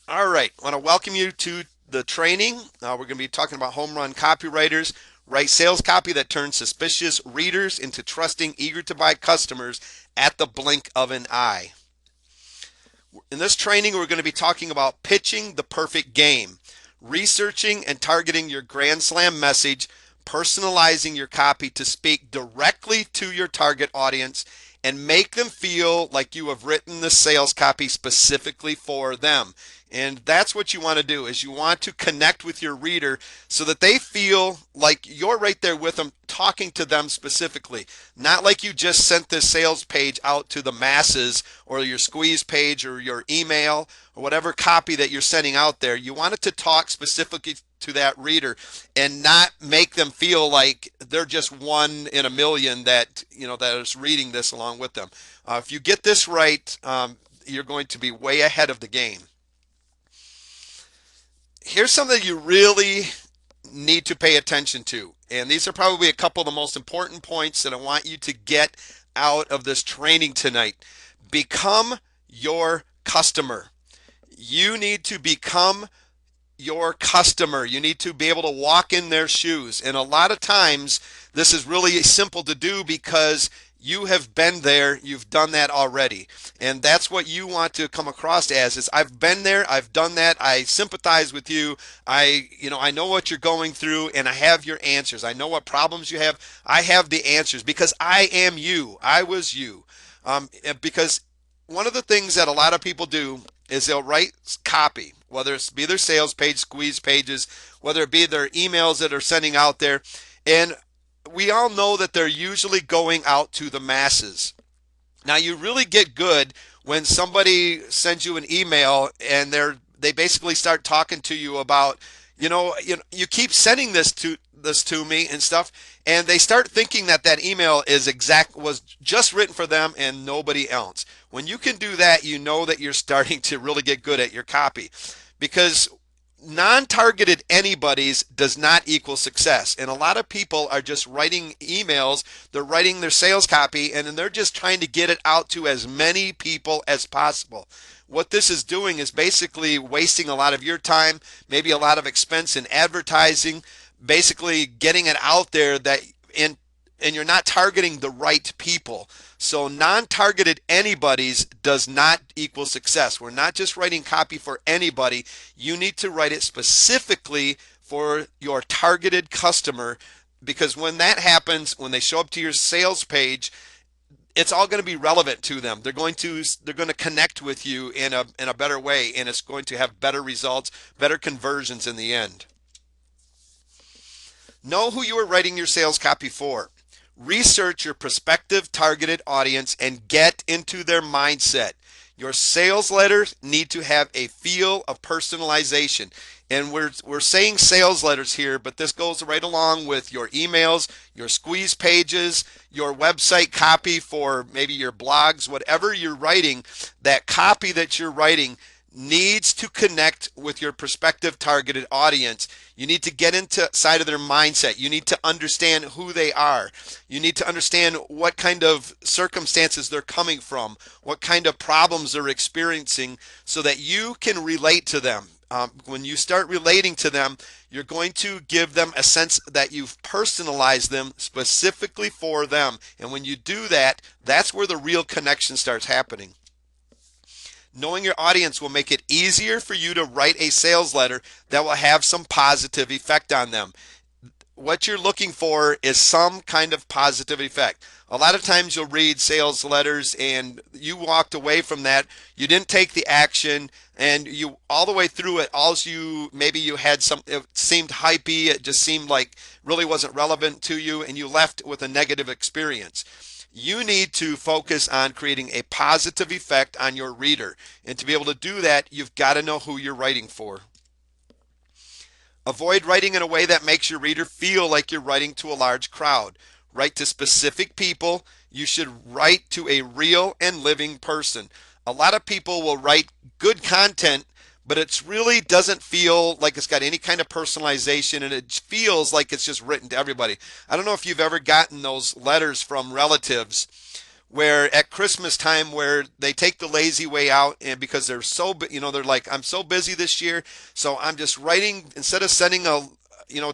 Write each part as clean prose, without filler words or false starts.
All right, I want to welcome you to the training. We're going to be talking about home run copywriters, write sales copy that turns suspicious readers into trusting, eager to buy customers at the blink of an eye. In this training, we're going to be talking about pitching the perfect game, researching and targeting your Grand Slam message, personalizing your copy to speak directly to your target audience, and make them feel like you have written the sales copy specifically for them. And that's what you want to do is you want to connect with your reader so that they feel like you're right there with them talking to them specifically. Not like you just sent this sales page out to the masses or your squeeze page or your email or whatever copy that you're sending out there. You want it to talk specifically to that reader and not make them feel like they're just one in a million that is reading this along with them. If you get this right, you're going to be way ahead of the game. Here's something you really need to pay attention to. And these are probably a couple of the most important points that I want you to get out of this training tonight. Become your customer. You need to become your customer. You need to be able to walk in their shoes. And a lot of times, this is really simple to do because you have been there, you've done that already. And that's what you want to come across as is I've been there, I've done that, I sympathize with you. I know what you're going through and I have your answers. I know what problems you have. I have the answers because I am you. I was you. Because one of the things that a lot of people do is they'll write copy, whether it's be their sales page, squeeze pages, whether it be their emails that are sending out there. And we all know that they're usually going out to the masses. Now, you really get good when somebody sends you an email and they basically start talking to you about, you keep sending this to me and stuff, and they start thinking that email was just written for them and nobody else. When you can do that, you know that you're starting to really get good at your copy, because non-targeted anybody's does not equal success. And a lot of people are just writing emails, they're writing their sales copy, and then they're just trying to get it out to as many people as possible. What this is doing is basically wasting a lot of your time, maybe a lot of expense in advertising, basically getting it out there and you're not targeting the right people. So non-targeted anybody's does not equal success. We're not just writing copy for anybody. You need to write it specifically for your targeted customer, because when that happens, when they show up to your sales page, it's all going to be relevant to them. They're going to connect with you in a better way, and it's going to have better results, better conversions in the end. Know who you are writing your sales copy for. Research your prospective targeted audience and get into their mindset. Your sales letters need to have a feel of personalization. And we're saying sales letters here, but this goes right along with your emails, your squeeze pages, your website copy for maybe your blogs, whatever you're writing. That copy that you're writing needs to connect with your prospective targeted audience. You need to get inside of their mindset. You need to understand who they are. You need to understand what kind of circumstances they're coming from, what kind of problems they're experiencing, so that you can relate to them. When you start relating to them, you're going to give them a sense that you've personalized them specifically for them. And when you do that, that's where the real connection starts happening. Knowing your audience will make it easier for you to write a sales letter that will have some positive effect on them. What you're looking for is some kind of positive effect. A lot of times you'll read sales letters and you walked away from that. You didn't take the action, and you all the way through it, maybe you had it seemed hypey, it just seemed like really wasn't relevant to you, and you left with a negative experience. You need to focus on creating a positive effect on your reader. And to be able to do that, you've got to know who you're writing for. Avoid writing in a way that makes your reader feel like you're writing to a large crowd. Write to specific people. You should write to a real and living person. A lot of people will write good content, but it really doesn't feel like it's got any kind of personalization, and it feels like it's just written to everybody. I don't know if you've ever gotten those letters from relatives where at Christmas time where they take the lazy way out, and because they're so they're like, I'm so busy this year, so I'm just writing instead of sending a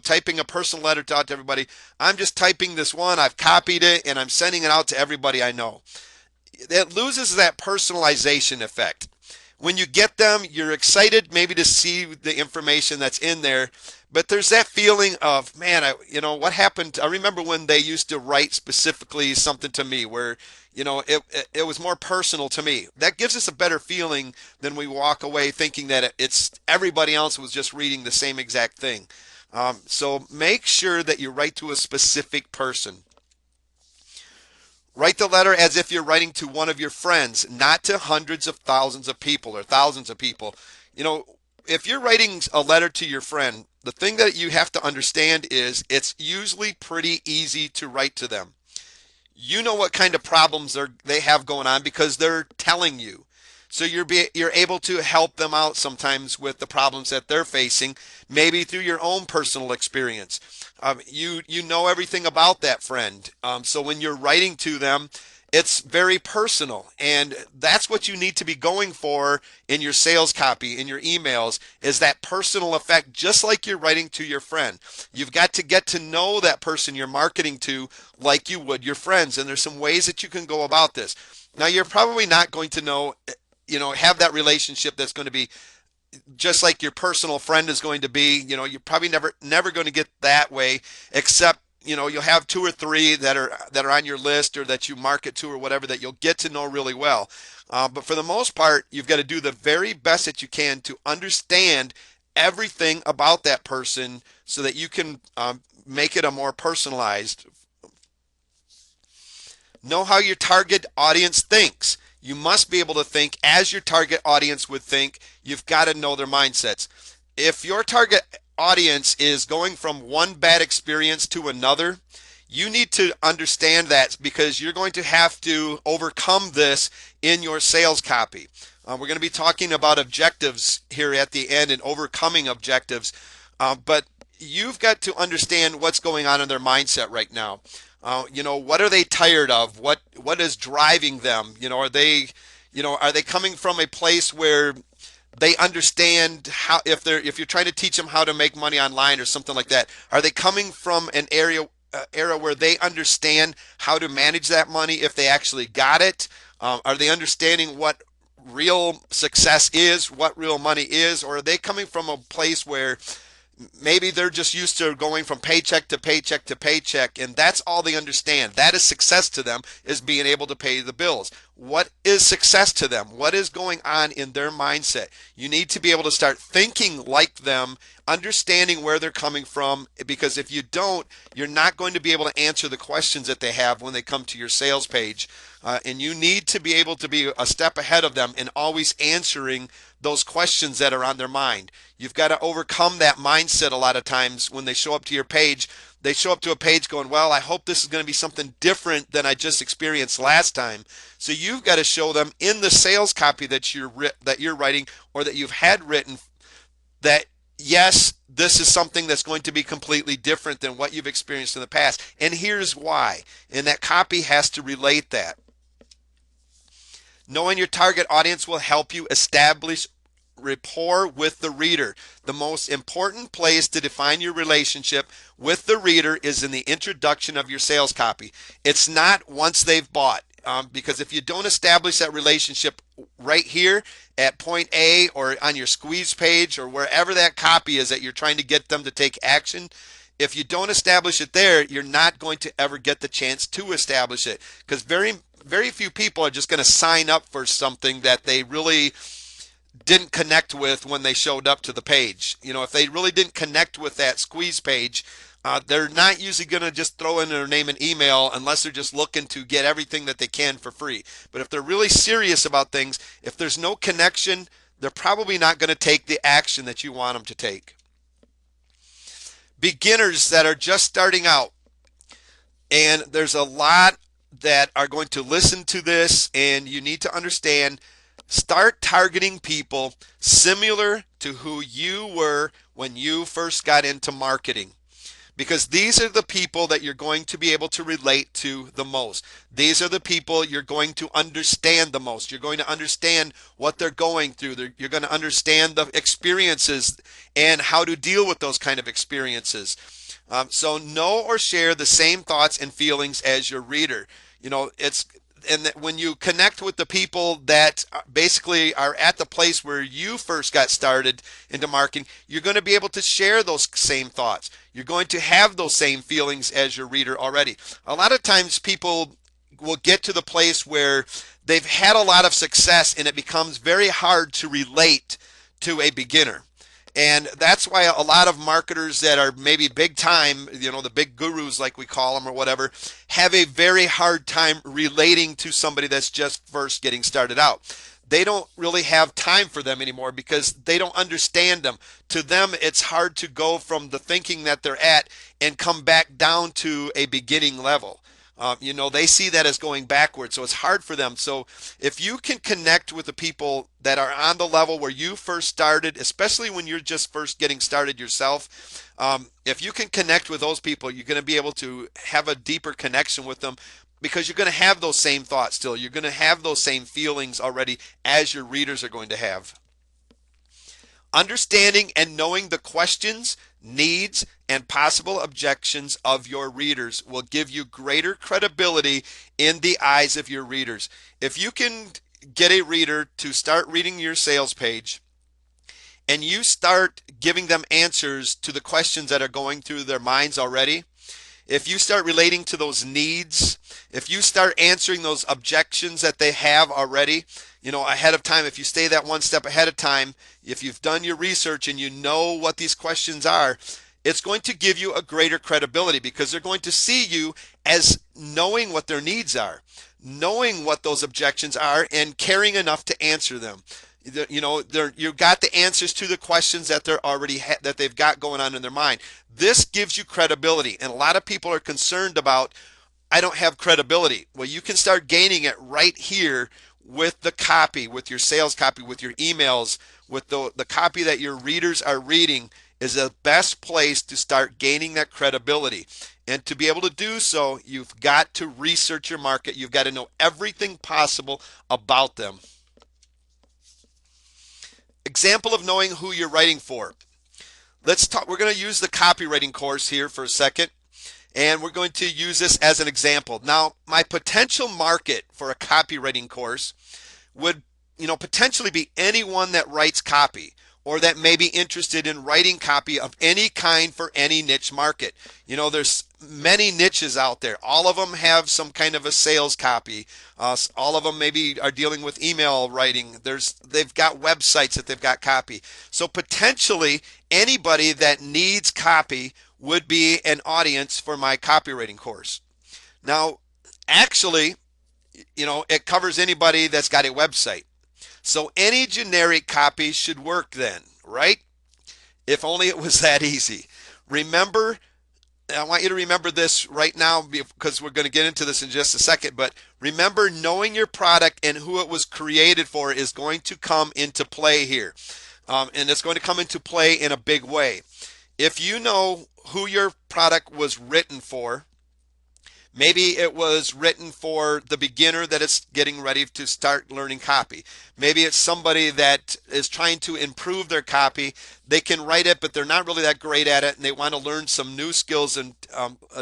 typing a personal letter out to everybody. I'm just typing this one, I've copied it, and I'm sending it out to everybody I know. It loses that personalization effect. When you get them, you're excited maybe to see the information that's in there, but there's that feeling of, man, what happened? I remember when they used to write specifically something to me where, it was more personal to me. That gives us a better feeling than we walk away thinking that it's everybody else was just reading the same exact thing. So make sure that you write to a specific person. Write the letter as if you're writing to one of your friends, not to hundreds of thousands of people or thousands of people. You know, if you're writing a letter to your friend, the thing that you have to understand is it's usually pretty easy to write to them. You know what kind of problems they have going on because they're telling you. So you're able to help them out sometimes with the problems that they're facing, maybe through your own personal experience. You know everything about that friend. So when you're writing to them, it's very personal, and that's what you need to be going for in your sales copy, in your emails, is that personal effect, just like you're writing to your friend. You've got to get to know that person you're marketing to like you would your friends, and there's some ways that you can go about this. Now, you're probably not going to have that relationship that's going to be just like your personal friend is going to be. You're probably never going to get that way, except you'll have two or three that are on your list or that you market to or whatever that you'll get to know really well. But for the most part, you've got to do the very best that you can to understand everything about that person so that you can make it a more personalized. Know how your target audience thinks. You must be able to think as your target audience would think. You've got to know their mindsets. If your target audience is going from one bad experience to another, you need to understand that, because you're going to have to overcome this in your sales copy. We're going to be talking about objectives here at the end and overcoming objectives, but you've got to understand what's going on in their mindset right now. What are they tired of? What is driving them? Are they coming from a place where they understand how, if you're trying to teach them how to make money online or something like that, are they coming from an era where they understand how to manage that money if they actually got it? Are they understanding what real success is, what real money is, or are they coming from a place where maybe they're just used to going from paycheck to paycheck to paycheck, and that's all they understand? That is success to them, is being able to pay the bills. What is success to them? What is going on in their mindset? You need to be able to start thinking like them, understanding where they're coming from, because if you don't, you're not going to be able to answer the questions that they have when they come to your sales page. And you need to be able to be a step ahead of them and always answering those questions that are on their mind. You've got to overcome that mindset a lot of times when they show up to your page. They show up to a page going, well, I hope this is going to be something different than I just experienced last time. So you've got to show them in the sales copy that you're writing or that you've had written that, yes, this is something that's going to be completely different than what you've experienced in the past. And here's why. And that copy has to relate that. Knowing your target audience will help you establish rapport with the reader. The most important place to define your relationship with the reader is in the introduction of your sales copy. It's not once they've bought, because if you don't establish that relationship right here at point A or on your squeeze page or wherever that copy is that you're trying to get them to take action, if you don't establish it there, you're not going to ever get the chance to establish it, because very few people are just going to sign up for something that they really didn't connect with when they showed up to the page. If they really didn't connect with that squeeze page, they're not usually going to just throw in their name and email unless they're just looking to get everything that they can for free. But if they're really serious about things, if there's no connection, they're probably not going to take the action that you want them to take. Beginners that are just starting out, and there's a lot that are going to listen to this, and you need to understand, start targeting people similar to who you were when you first got into marketing. because these are the people that you're going to be able to relate to the most. These are the people you're going to understand the most. You're going to understand what they're going through. You're going to understand the experiences and how to deal with those kind of experiences. So know or share the same thoughts and feelings as your reader. It's and that when you connect with the people that basically are at the place where you first got started into marketing, you're going to be able to share those same thoughts. You're going to have those same feelings as your reader already. A lot of times people will get to the place where they've had a lot of success and it becomes very hard to relate to a beginner. And that's why a lot of marketers that are maybe big time, the big gurus like we call them or whatever, have a very hard time relating to somebody that's just first getting started out. They don't really have time for them anymore because they don't understand them. To them, it's hard to go from the thinking that they're at and come back down to a beginning level. They see that as going backwards, so it's hard for them. So if you can connect with the people that are on the level where you first started, especially when you're just first getting started yourself, if you can connect with those people, you're going to be able to have a deeper connection with them because you're going to have those same thoughts still. You're going to have those same feelings already as your readers are going to have. Understanding and knowing the questions, needs, and possible objections of your readers will give you greater credibility in the eyes of your readers. If you can get a reader to start reading your sales page and you start giving them answers to the questions that are going through their minds already, if you start relating to those needs, if you start answering those objections that they have already, ahead of time, if you stay that one step ahead of time, if you've done your research and you know what these questions are, it's going to give you a greater credibility because they're going to see you as knowing what their needs are, knowing what those objections are, and caring enough to answer them. You've got the answers to the questions that they're already that they've got going on in their mind. This gives you credibility, and a lot of people are concerned about, I don't have credibility. Well, you can start gaining it right here with the copy, with your sales copy, with your emails, with the copy that your readers are reading is the best place to start gaining that credibility. And to be able to do so, you've got to research your market. You've got to know everything possible about them. Example of knowing who you're writing for. Let's talk. We're going to use the copywriting course here for a second, and we're going to use this as an example. Now, my potential market for a copywriting course would, potentially be anyone that writes copy or that may be interested in writing copy of any kind for any niche market. There's many niches out there. All of them have some kind of a sales copy. All of them maybe are dealing with email writing. They've got websites that they've got copy. So potentially anybody that needs copy would be an audience for my copywriting course. Now, actually, it covers anybody that's got a website. So any generic copy should work then, right? If only it was that easy. Remember, I want you to remember this right now because we're going to get into this in just a second, but remember, knowing your product and who it was created for is going to come into play here. And it's going to come into play in a big way. If you know who your product was written for, maybe it was written for the beginner that is getting ready to start learning copy. Maybe it's somebody that is trying to improve their copy. They can write it, but they're not really that great at it, and they want to learn some new skills and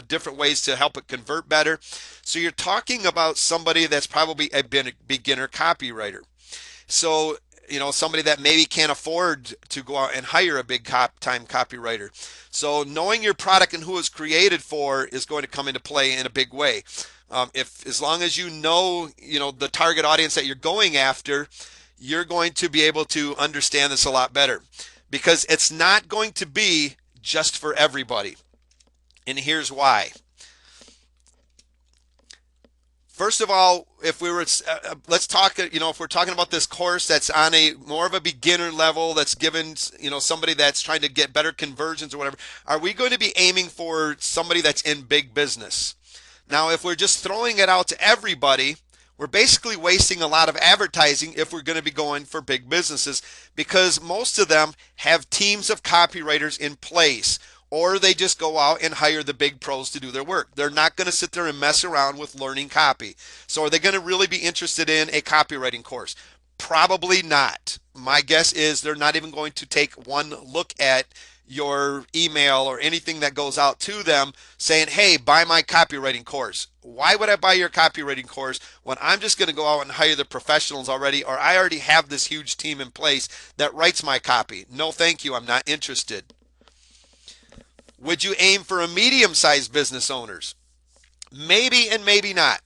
different ways to help it convert better. So you're talking about somebody that's probably a beginner copywriter. So somebody that maybe can't afford to go out and hire a big time copywriter. So knowing your product and who it's created for is going to come into play in a big way. As long as you know the target audience that you're going after, you're going to be able to understand this a lot better because it's not going to be just for everybody. And here's why. First of all, if we were, let's talk, if we're talking about this course that's on a more of a beginner level, that's given, somebody that's trying to get better conversions or whatever, are we going to be aiming for somebody that's in big business? Now, if we're just throwing it out to everybody, we're basically wasting a lot of advertising if we're going to be going for big businesses because most of them have teams of copywriters in place, or they just go out and hire the big pros to do their work. They're not going to sit there and mess around with learning copy. So are they going to really be interested in a copywriting course? Probably not. My guess is they're not even going to take one look at your email or anything that goes out to them saying, hey, buy my copywriting course. Why would I buy your copywriting course when I'm just going to go out and hire the professionals already, or I already have this huge team in place that writes my copy? No, thank you. I'm not interested. Would you aim for a medium-sized business owners? Maybe and maybe not.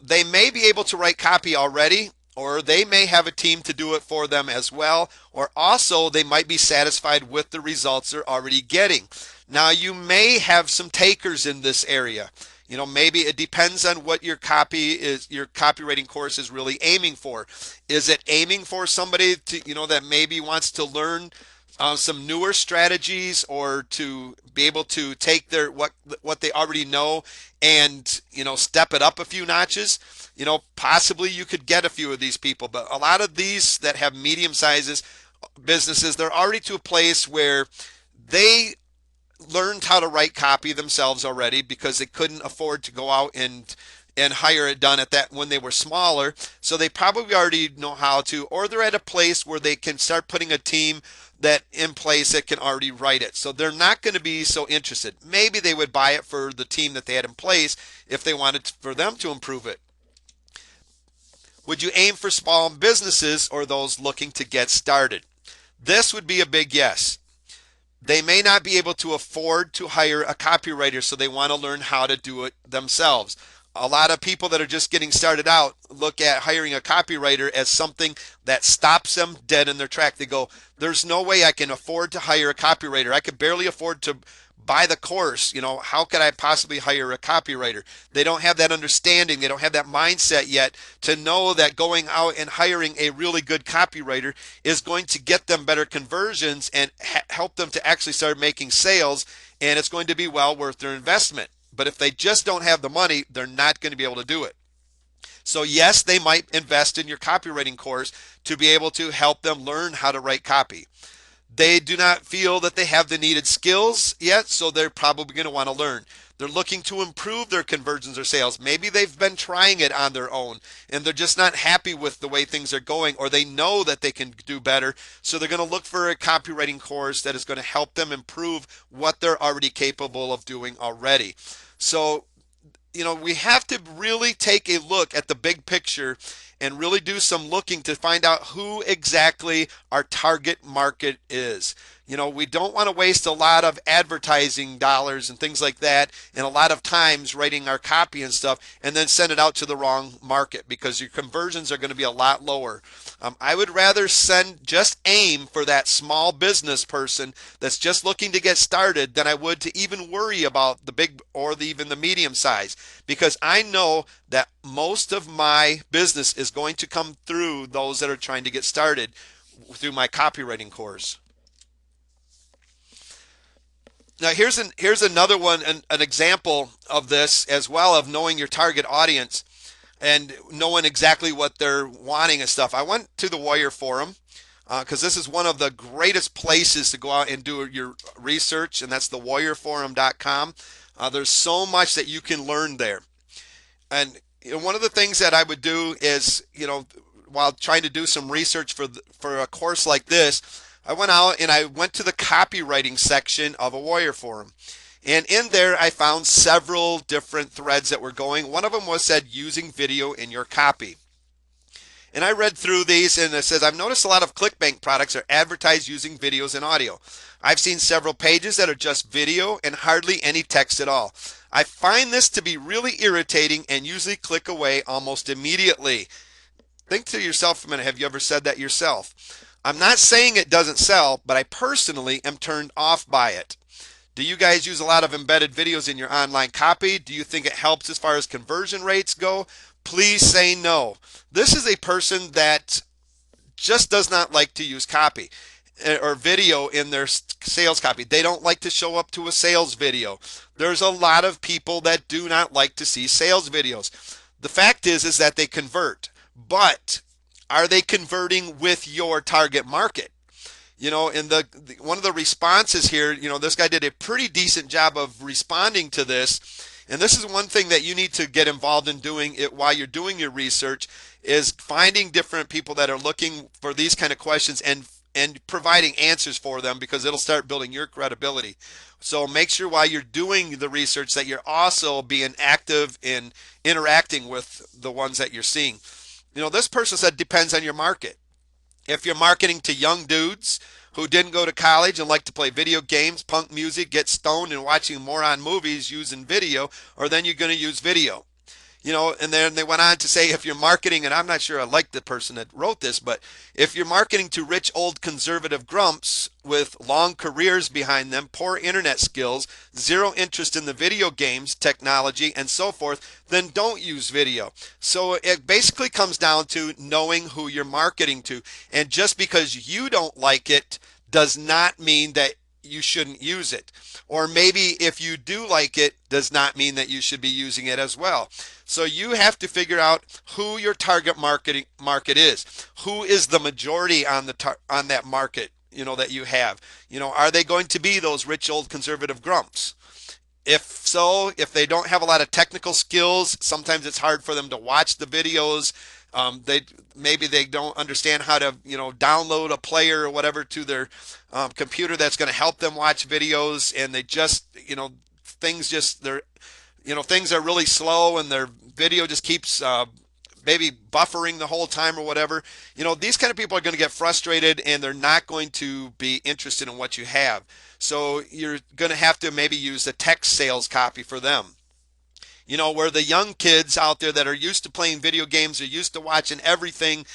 They may be able to write copy already, or they may have a team to do it for them as well, or also they might be satisfied with the results they're already getting. Now, you may have some takers in this area. Maybe it depends on what your copywriting course is really aiming for. Is it aiming for somebody that maybe wants to learn some newer strategies, or to be able to take their what they already know and step it up a few notches? Possibly you could get a few of these people, but a lot of these that have medium sizes businesses, they're already to a place where they learned how to write copy themselves already because they couldn't afford to go out and hire it done at that when they were smaller. So they probably already know how to, or they're at a place where they can start putting a team that in place that can already write it. So they're not going to be so interested. Maybe they would buy it for the team that they had in place if they wanted for them to improve it. Would you aim for small businesses or those looking to get started? This would be a big yes. They may not be able to afford to hire a copywriter, so they want to learn how to do it themselves. A lot of people that are just getting started out look at hiring a copywriter as something that stops them dead in their track. They go, there's no way I can afford to hire a copywriter. I could barely afford to buy the course. How could I possibly hire a copywriter? They don't have that understanding. They don't have that mindset yet to know that going out and hiring a really good copywriter is going to get them better conversions and help them to actually start making sales, and it's going to be well worth their investment. But if they just don't have the money, they're not going to be able to do it. So yes, they might invest in your copywriting course to be able to help them learn how to write copy. They do not feel that they have the needed skills yet, so they're probably going to want to learn. They're looking to improve their conversions or sales. Maybe they've been trying it on their own and they're just not happy with the way things are going, or they know that they can do better. So they're going to look for a copywriting course that is going to help them improve what they're already capable of doing already. So, we have to really take a look at the big picture and really do some looking to find out who exactly our target market is. We don't want to waste a lot of advertising dollars and things like that, and a lot of times writing our copy and stuff, and then send it out to the wrong market, because your conversions are going to be a lot lower. I would rather just aim for that small business person that's just looking to get started than I would to even worry about the big or even the medium size, because I know that most of my business is going to come through those that are trying to get started through my copywriting course. Now here's another one, an example of this as well, of knowing your target audience and knowing exactly what they're wanting and stuff. I went to the Warrior Forum because this is one of the greatest places to go out and do your research, and that's the warriorforum.com. There's so much that you can learn there. And one of the things that I would do is, while trying to do some research for a course like this, I went out and I went to the copywriting section of a Warrior Forum. And in there, I found several different threads that were going. One of them said using video in your copy. And I read through these, and it says, I've noticed a lot of ClickBank products are advertised using videos and audio. I've seen several pages that are just video and hardly any text at all. I find this to be really irritating and usually click away almost immediately. Think to yourself for a minute, have you ever said that yourself? I'm not saying it doesn't sell, but I personally am turned off by it. Do you guys use a lot of embedded videos in your online copy? Do you think it helps as far as conversion rates go? Please say no. This is a person that just does not like to use copy or video in their sales copy. They don't like to show up to a sales video. There's a lot of people that do not like to see sales videos. The fact is that they convert, but are they converting with your target market? And one of the responses here, this guy did a pretty decent job of responding to this. And this is one thing that you need to get involved in doing it while you're doing your research, is finding different people that are looking for these kind of questions and providing answers for them, because it'll start building your credibility. So make sure while you're doing the research that you're also being active in interacting with the ones that you're seeing. This person said depends on your market. If you're marketing to young dudes who didn't go to college and like to play video games, punk music, get stoned, and watching moron movies using video, or then you're going to use video. And then they went on to say, if you're marketing, and I'm not sure I like the person that wrote this, but if you're marketing to rich old conservative grumps with long careers behind them, poor internet skills, zero interest in the video games, technology, and so forth, then don't use video. So it basically comes down to knowing who you're marketing to. And just because you don't like it does not mean that you shouldn't use it. Or maybe if you do like it, does not mean that you should be using it as well. So you have to figure out who your target market is. Who is the majority on on that market, that you have? Are they going to be those rich old conservative grumps? If so, if they don't have a lot of technical skills, sometimes it's hard for them to watch the videos. Maybe they don't understand how to download a player or whatever to their computer that's going to help them watch videos, and they just things are really slow, and their video just keeps maybe buffering the whole time or whatever. These kind of people are going to get frustrated, and they're not going to be interested in what you have. So you're going to have to maybe use the text sales copy for them. Where the young kids out there that are used to playing video games, are used to watching everything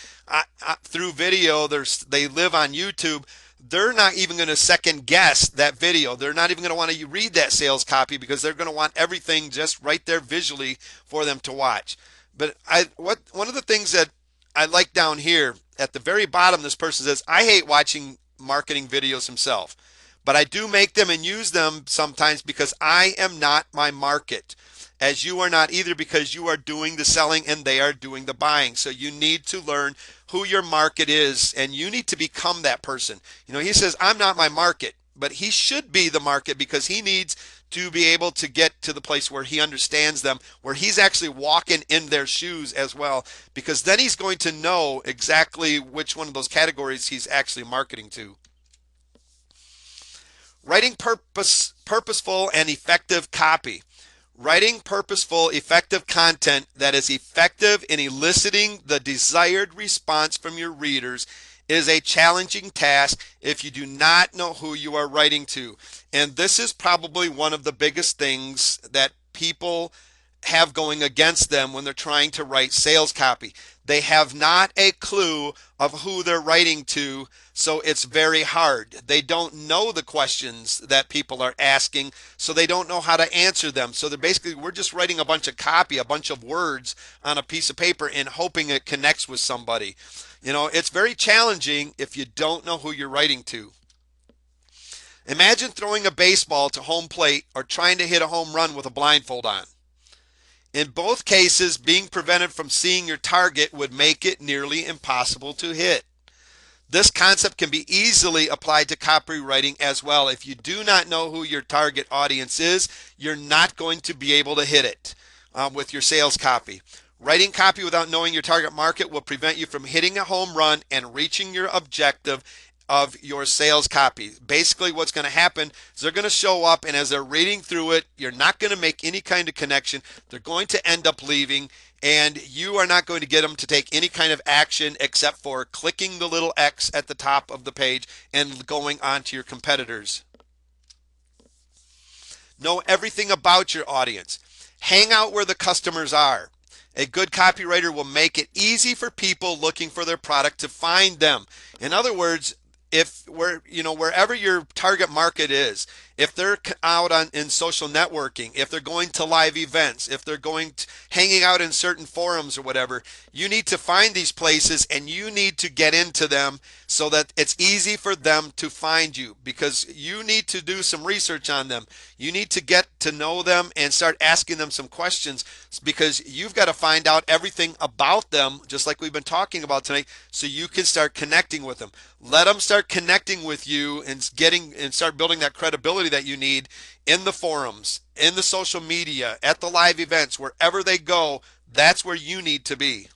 through video, they live on YouTube, they're not even going to second guess that video. They're not even going to want to read that sales copy, because they're going to want everything just right there visually for them to watch. But one of the things that I like down here at the very bottom, this person says, I hate watching marketing videos himself, but I do make them and use them sometimes because I am not my market, as you are not either, because you are doing the selling and they are doing the buying. So you need to learn who your market is, and you need to become that person. He says, I'm not my market, but he should be the market, because he needs to be able to get to the place where he understands them, where he's actually walking in their shoes as well, because then he's going to know exactly which one of those categories he's actually marketing to. Writing purposeful and effective copy. Writing purposeful, effective content that is effective in eliciting the desired response from your readers is a challenging task if you do not know who you are writing to. And this is probably one of the biggest things that people have going against them when they're trying to write sales copy. They have not a clue of who they're writing to, so it's very hard. They don't know the questions that people are asking, so they don't know how to answer them. So we're just writing a bunch of copy, a bunch of words on a piece of paper and hoping it connects with somebody. It's very challenging if you don't know who you're writing to. Imagine throwing a baseball to home plate or trying to hit a home run with a blindfold on. In both cases, being prevented from seeing your target would make it nearly impossible to hit. This concept can be easily applied to copywriting as well. If you do not know who your target audience is, you're not going to be able to hit it with your sales copy. Writing copy without knowing your target market will prevent you from hitting a home run and reaching your objective of your sales copy. Basically, what's going to happen is they're going to show up, and as they're reading through it, you're not going to make any kind of connection. They're going to end up leaving, and you are not going to get them to take any kind of action except for clicking the little X at the top of the page and going on to your competitors. Know everything about your audience. Hang out where the customers are. A good copywriter will make it easy for people looking for their product to find them. In other words, wherever your target market is, if they're out on in social networking, if they're going to live events, if they're hanging out in certain forums or whatever, you need to find these places and you need to get into them so that it's easy for them to find you, because you need to do some research on them. You need to get to know them and start asking them some questions, because you've got to find out everything about them, just like we've been talking about tonight, so you can start connecting with them. Let them start connecting with you and start building that credibility that you need in the forums, in the social media, at the live events, wherever they go. That's where you need to be.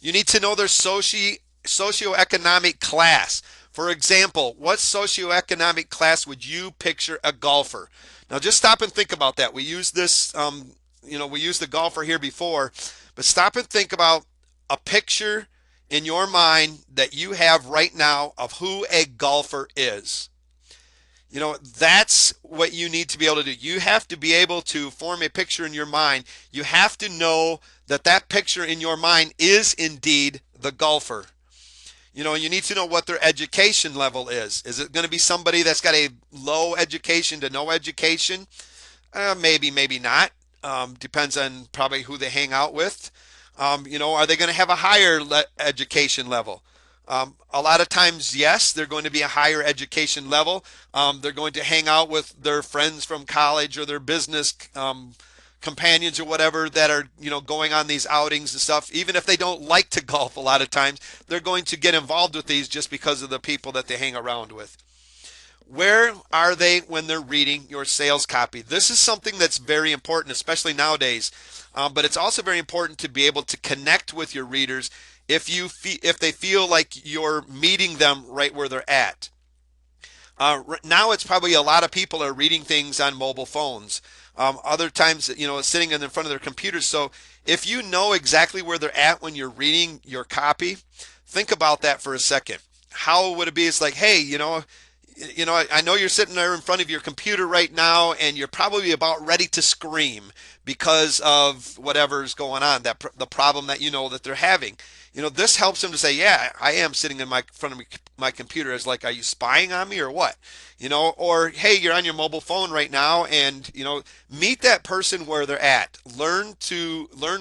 You need to know their socioeconomic class. For example, what socioeconomic class would you picture a golfer? Now just stop and think about that. We use this, we used the golfer here before, but stop and think about a picture in your mind that you have right now of who a golfer is. That's what you need to be able to do. You have to be able to form a picture in your mind. You have to know that that picture in your mind is indeed the golfer. You need to know what their education level is. Is it going to be somebody that's got a low education to no education? Maybe, maybe not. Depends on probably who they hang out with. Are they going to have a higher education level? A lot of times, yes, they're going to be a higher education level. They're going to hang out with their friends from college or their business companions or whatever that are, going on these outings and stuff. Even if they don't like to golf, a lot of times, they're going to get involved with these just because of the people that they hang around with. Where are they when they're reading your sales copy? This is something that's very important, especially nowadays. But it's also very important to be able to connect with your readers if they feel like you're meeting them right where they're at. Now it's probably a lot of people are reading things on mobile phones. Other times, sitting in front of their computers. So if you know exactly where they're at when you're reading your copy, think about that for a second. How would it be? It's like, hey, I know you're sitting there in front of your computer right now and you're probably about ready to scream because of whatever's going on, the problem that that they're having. This helps them to say, yeah, I am sitting in front of my computer. It's like, are you spying on me or what? Or hey, you're on your mobile phone right now and, meet that person where they're at. Learn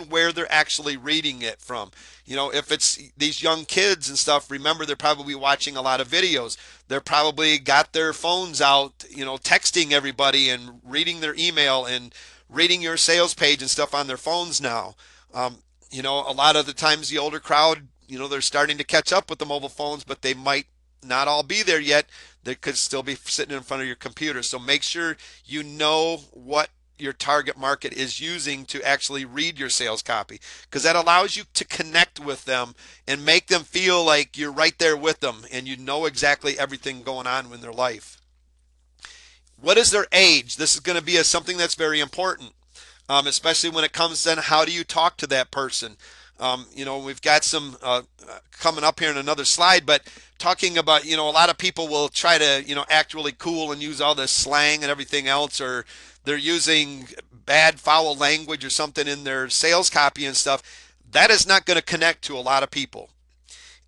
where they're actually reading it from. If it's these young kids and stuff, remember they're probably watching a lot of videos. They're probably got their phones out, texting everybody and reading their email and reading your sales page and stuff on their phones now. A lot of the times the older crowd, they're starting to catch up with the mobile phones, but they might not all be there yet. They could still be sitting in front of your computer. So make sure you know what your target market is using to actually read your sales copy, because that allows you to connect with them and make them feel like you're right there with them and you know exactly everything going on in their life. What is their age? This is going to be something that's very important. Especially when it comes to how do you talk to that person. We've got some coming up here in another slide, but talking about, a lot of people will try to, act really cool and use all this slang and everything else, or they're using bad, foul language or something in their sales copy and stuff. That is not going to connect to a lot of people.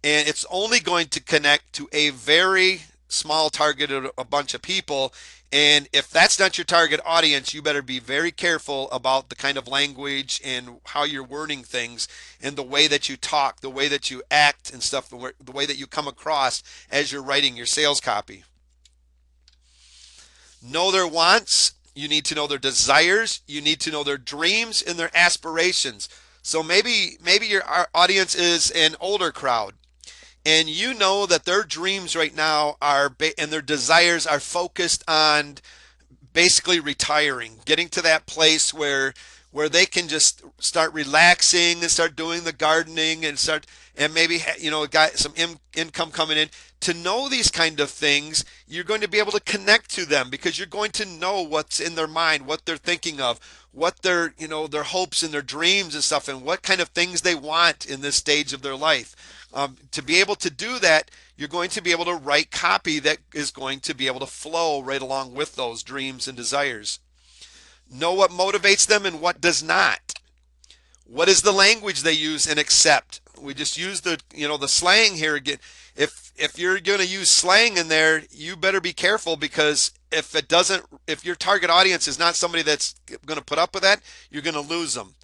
And it's only going to connect to a very small targeted a bunch of people. And if that's not your target audience, you better be very careful about the kind of language and how you're wording things and the way that you talk, the way that you act and stuff, the way that you come across as you're writing your sales copy. Know their wants. You need to know their desires. You need to know their dreams and their aspirations. So maybe your audience is an older crowd, and you know that their dreams right now and their desires are focused on basically retiring, getting to that place where they can just start relaxing and start doing the gardening and maybe got some income coming in. To know these kind of things, you're going to be able to connect to them because you're going to know what's in their mind, what they're thinking of, what their hopes and their dreams and stuff, and what kind of things they want in this stage of their life. To be able to do that, you're going to be able to write copy that is going to be able to flow right along with those dreams and desires. Know what motivates them and what does not. What is the language they use and accept? We just use the slang here again. If you're going to use slang in there, you better be careful, because if your target audience is not somebody that's going to put up with that, you're going to lose them.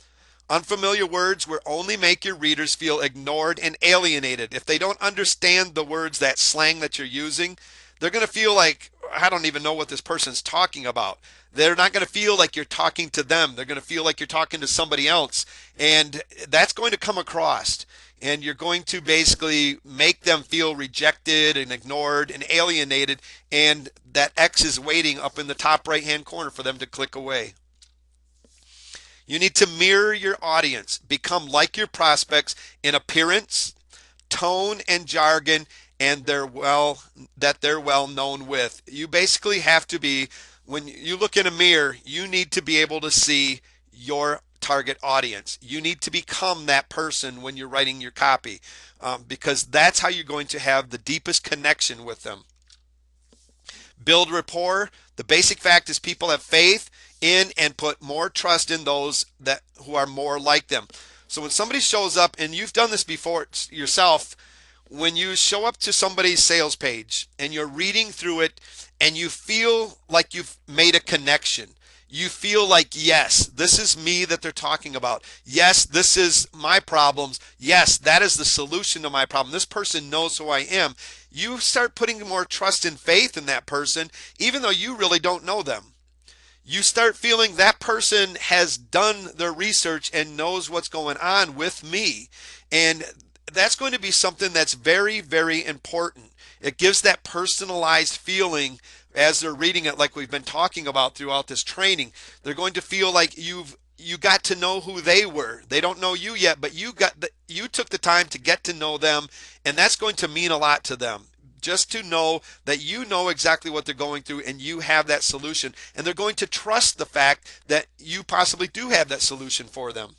Unfamiliar words will only make your readers feel ignored and alienated. If they don't understand the words, that slang that you're using, they're going to feel like, I don't even know what this person's talking about. They're not going to feel like you're talking to them. They're going to feel like you're talking to somebody else. And that's going to come across. And you're going to basically make them feel rejected and ignored and alienated. And that X is waiting up in the top right-hand corner for them to click away. You need to mirror your audience. Become like your prospects in appearance, tone, and jargon, and they're well known with. You basically have to be, when you look in a mirror, you need to be able to see your target audience. You need to become that person when you're writing your copy, because that's how you're going to have the deepest connection with them. Build rapport. The basic fact is people have faith in and put more trust in those who are more like them. So when somebody shows up, and you've done this before yourself, when you show up to somebody's sales page and you're reading through it and you feel like you've made a connection, you feel like, yes, this is me that they're talking about. Yes, this is my problems. Yes, that is the solution to my problem. This person knows who I am. You start putting more trust and faith in that person, even though you really don't know them. You start feeling that person has done their research and knows what's going on with me. And that's going to be something that's very, very important. It gives that personalized feeling as they're reading it, like we've been talking about throughout this training. They're going to feel like you got to know who they were. They don't know you yet, but you took the time to get to know them, and that's going to mean a lot to them. Just to know that you know exactly what they're going through and you have that solution, and they're going to trust the fact that you possibly do have that solution for them.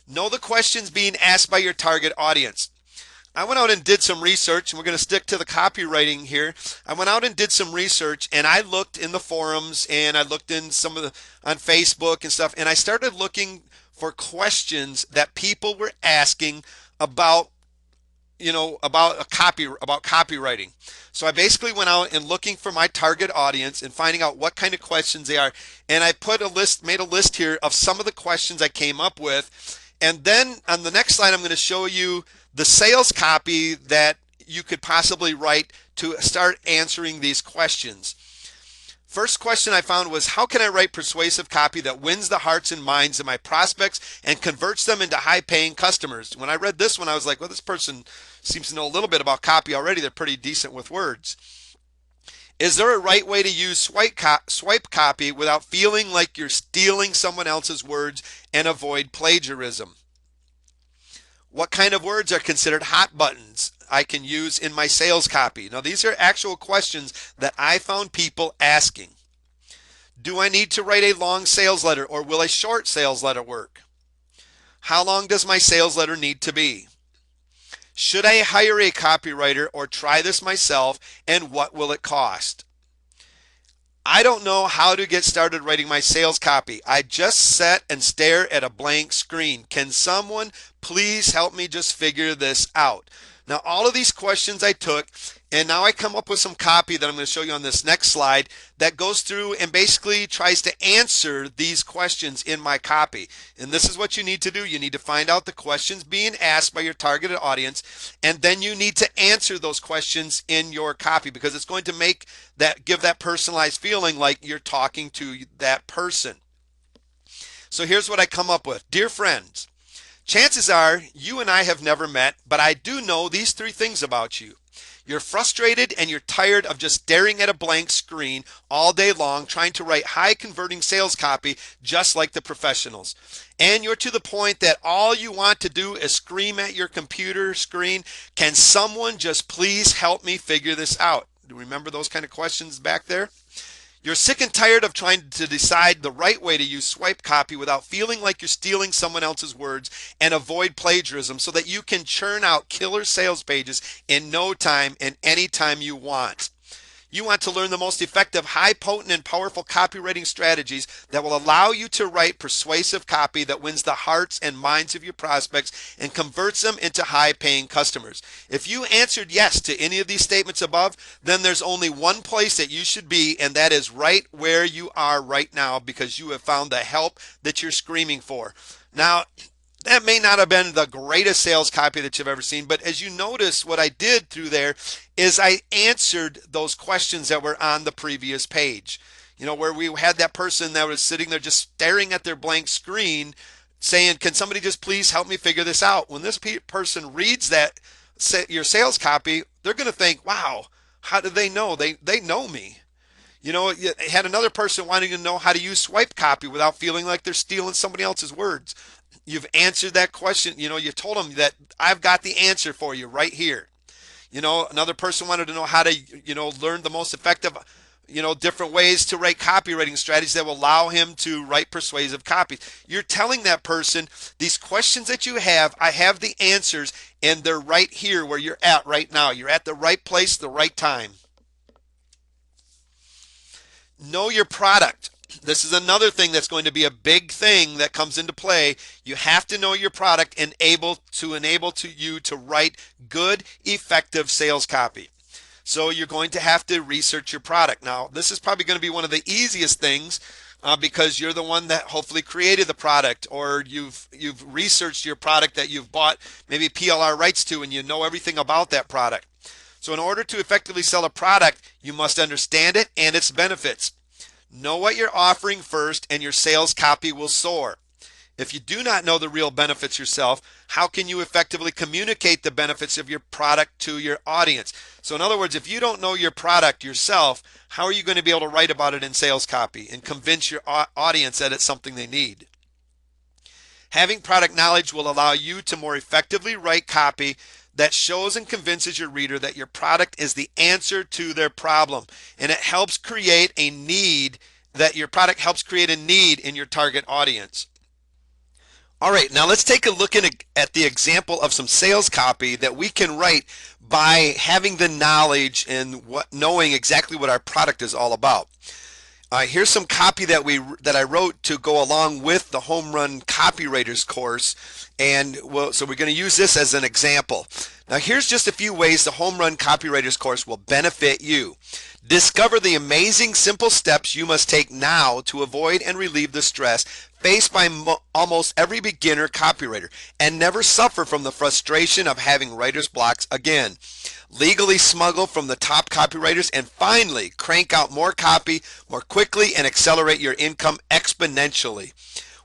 Know the questions being asked by your target audience. I went out and did some research, and we're going to stick to the copywriting here. I went out and did some research, and I looked in the forums, and I looked in on Facebook and stuff, and I started looking for questions that people were asking about copywriting. So I basically went out and looking for my target audience and finding out what kind of questions they are. And I made a list here of some of the questions I came up with. And then on the next slide, I'm going to show you the sales copy that you could possibly write to start answering these questions. First question I found was, how can I write persuasive copy that wins the hearts and minds of my prospects and converts them into high-paying customers? When I read this one, I was like, well, this person seems to know a little bit about copy already. They're pretty decent with words. Is there a right way to use swipe copy without feeling like you're stealing someone else's words and avoid plagiarism? What kind of words are considered hot buttons I can use in my sales copy? Now, these are actual questions that I found people asking. Do I need to write a long sales letter, or will a short sales letter work? How long does my sales letter need to be? Should I hire a copywriter or try this myself, and what will it cost? I don't know how to get started writing my sales copy. I just sit and stare at a blank screen. Can someone please help me just figure this out? Now, all of these questions I took, and now I come up with some copy that I'm going to show you on this next slide that goes through and basically tries to answer these questions in my copy. And this is what you need to do. You need to find out the questions being asked by your targeted audience, and then you need to answer those questions in your copy, because it's going to give that personalized feeling like you're talking to that person. So here's what I come up with. Dear friends, chances are you and I have never met, but I do know these 3 things about you. You're frustrated and you're tired of just staring at a blank screen all day long trying to write high converting sales copy just like the professionals. And you're to the point that all you want to do is scream at your computer screen, can someone just please help me figure this out? Do you remember those kind of questions back there? You're sick and tired of trying to decide the right way to use swipe copy without feeling like you're stealing someone else's words, and avoid plagiarism so that you can churn out killer sales pages in no time and anytime you want. You want to learn the most effective, high potent, and powerful copywriting strategies that will allow you to write persuasive copy that wins the hearts and minds of your prospects and converts them into high paying customers. If you answered yes to any of these statements above, then there's only one place that you should be, and that is right where you are right now, because you have found the help that you're screaming for. Now, that may not have been the greatest sales copy that you've ever seen, but as you notice, what I did through there is I answered those questions that were on the previous page. You know, where we had that person that was sitting there just staring at their blank screen saying, can somebody just please help me figure this out? When this person reads that, your sales copy, they're going to think, wow, how do they know? They know me. You know, you had another person wanting to know how to use swipe copy without feeling like they're stealing somebody else's words. You've answered that question. You know, you told them that I've got the answer for you right here. You know, another person wanted to know how to, learn the most effective, different ways to write copywriting strategies that will allow him to write persuasive copy. You're telling that person, these questions that you have, I have the answers, and they're right here where you're at right now. You're at the right place, the right time. Know your product. This is another thing that's going to be a big thing that comes into play. You have to know your product and enable you to write good, effective sales copy. So you're going to have to research your product. Now, this is probably going to be one of the easiest things because you're the one that hopefully created the product, or you've researched your product that you've bought maybe PLR rights to, and you know everything about that product. So in order to effectively sell a product, you must understand it and its benefits. Know what you're offering first, and your sales copy will soar. If you do not know the real benefits yourself, how can you effectively communicate the benefits of your product to your audience? So in other words, if you don't know your product yourself, how are you going to be able to write about it in sales copy and convince your audience that it's something they need? Having product knowledge will allow you to more effectively write copy that shows and convinces your reader that your product is the answer to their problem, and it helps create a need, that your product helps create a need in your target audience. All right, now let's take a look at the example of some sales copy that we can write by having the knowledge and knowing exactly what our product is all about. Here's some copy that I wrote to go along with the Homerun Copywriters course, and so we're going to use this as an example. Now here's just a few ways the Homerun Copywriters course will benefit you. Discover the amazing simple steps you must take now to avoid and relieve the stress faced by almost every beginner copywriter, and never suffer from the frustration of having writer's blocks again. Legally smuggle from the top copywriters, and finally crank out more copy more quickly and accelerate your income exponentially.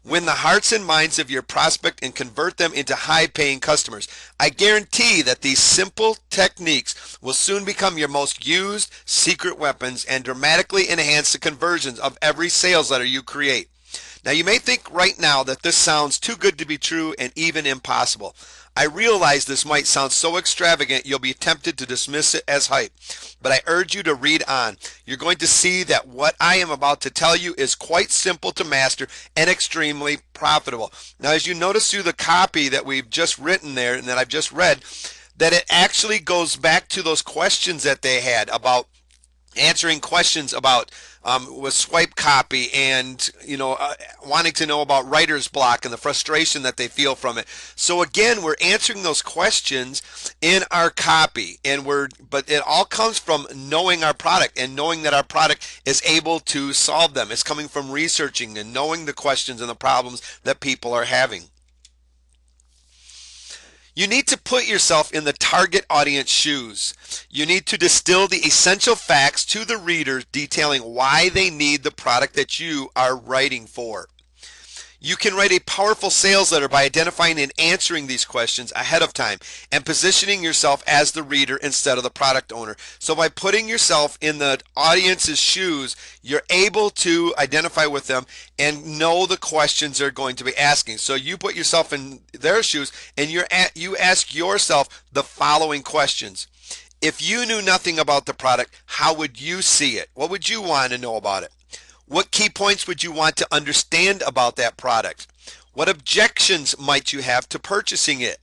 Win the hearts and minds of your prospect and convert them into high-paying customers. I guarantee that these simple techniques will soon become your most used secret weapons and dramatically enhance the conversions of every sales letter you create. Now, you may think right now that this sounds too good to be true and even impossible. I realize this might sound so extravagant you'll be tempted to dismiss it as hype, but I urge you to read on. You're going to see that what I am about to tell you is quite simple to master and extremely profitable. Now, as you notice through the copy that we've just written there and that I've just read, that it actually goes back to those questions that they had about answering questions about with swipe copy, and wanting to know about writer's block and the frustration that they feel from it. So again, we're answering those questions in our copy, but it all comes from knowing our product and knowing that our product is able to solve them. It's coming from researching and knowing the questions and the problems that people are having. You need to put yourself in the target audience shoes. You need to distill the essential facts to the reader, detailing why they need the product that you are writing for. You can write a powerful sales letter by identifying and answering these questions ahead of time and positioning yourself as the reader instead of the product owner. So by putting yourself in the audience's shoes, you're able to identify with them and know the questions they're going to be asking. So you put yourself in their shoes and you ask yourself the following questions. If you knew nothing about the product, how would you see it? What would you want to know about it? What key points would you want to understand about that product? What objections might you have to purchasing it?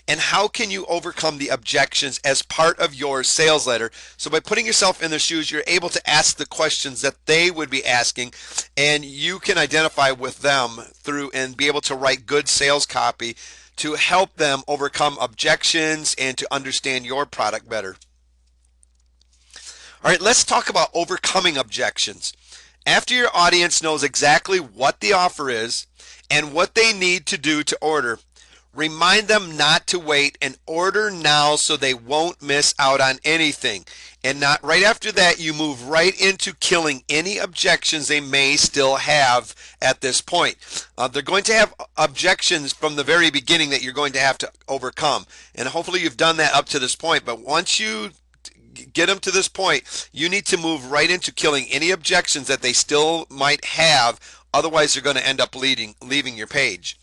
And how can you overcome the objections as part of your sales letter? So by putting yourself in their shoes, you're able to ask the questions that they would be asking, and you can identify with them through and be able to write good sales copy to help them overcome objections and to understand your product better. All right, let's talk about overcoming objections. After your audience knows exactly what the offer is and what they need to do to order, remind them not to wait and order now so they won't miss out on anything. And not right after that, you move right into killing any objections they may still have at this point. They're going to have objections from the very beginning that you're going to have to overcome. And hopefully you've done that up to this point. But once you get them to this point, you need to move right into killing any objections that they still might have. Otherwise, they're going to end up leaving your page.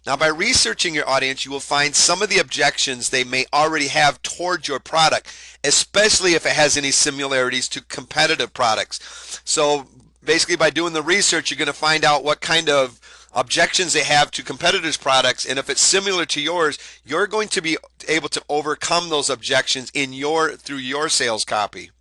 Now, by researching your audience, you will find some of the objections they may already have towards your product, especially if it has any similarities to competitive products. So basically, by doing the research, you're going to find out what kind of objections they have to competitors' products, and if it's similar to yours, you're going to be able to overcome those objections through your sales copy.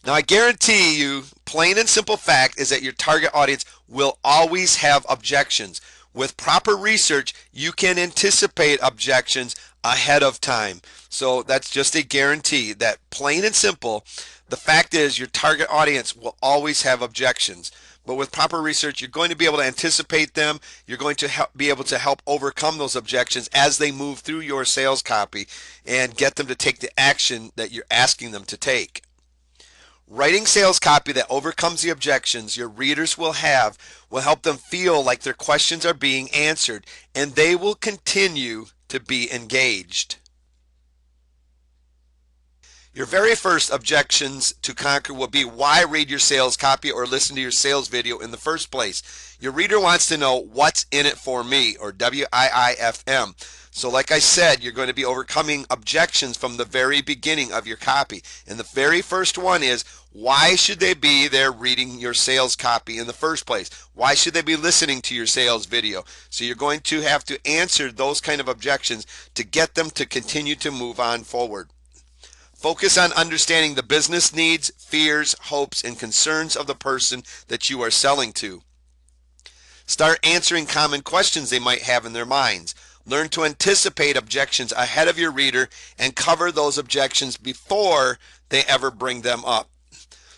Now, I guarantee you, plain and simple fact is that your target audience will always have objections. With proper research, you can anticipate objections ahead of time. So that's just a guarantee that, plain and simple, the fact is your target audience will always have objections. But with proper research, you're going to be able to anticipate them. You're going to be able to help overcome those objections as they move through your sales copy and get them to take the action that you're asking them to take. Writing sales copy that overcomes the objections your readers will have will help them feel like their questions are being answered, and they will continue to be engaged. Your very first objections to conquer will be why read your sales copy or listen to your sales video in the first place. Your reader wants to know what's in it for me, or WIIFM. So like I said, you're going to be overcoming objections from the very beginning of your copy. And the very first one is, why should they be there reading your sales copy in the first place? Why should they be listening to your sales video? So you're going to have to answer those kind of objections to get them to continue to move on forward. Focus on understanding the business needs, fears, hopes, and concerns of the person that you are selling to. Start answering common questions they might have in their minds. Learn to anticipate objections ahead of your reader and cover those objections before they ever bring them up.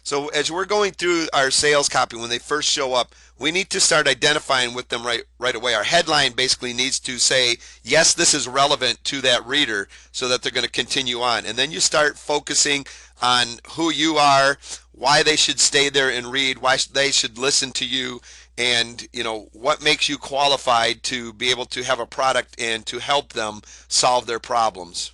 So as we're going through our sales copy, when they first show up, we need to start identifying with them right away. Our headline basically needs to say, yes, this is relevant to that reader, so that they're going to continue on. And then you start focusing on who you are, why they should stay there and read, why they should listen to you, and what makes you qualified to be able to have a product and to help them solve their problems.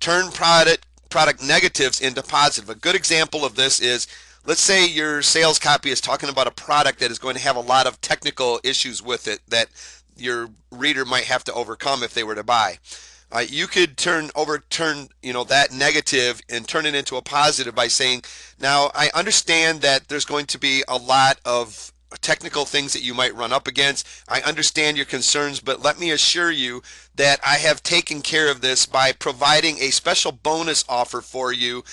Turn product negatives into positive. A good example of this is, let's say your sales copy is talking about a product that is going to have a lot of technical issues with it that your reader might have to overcome if they were to buy. You could overturn that negative and turn it into a positive by saying, now I understand that there's going to be a lot of technical things that you might run up against. I understand your concerns, but let me assure you that I have taken care of this by providing a special bonus offer for you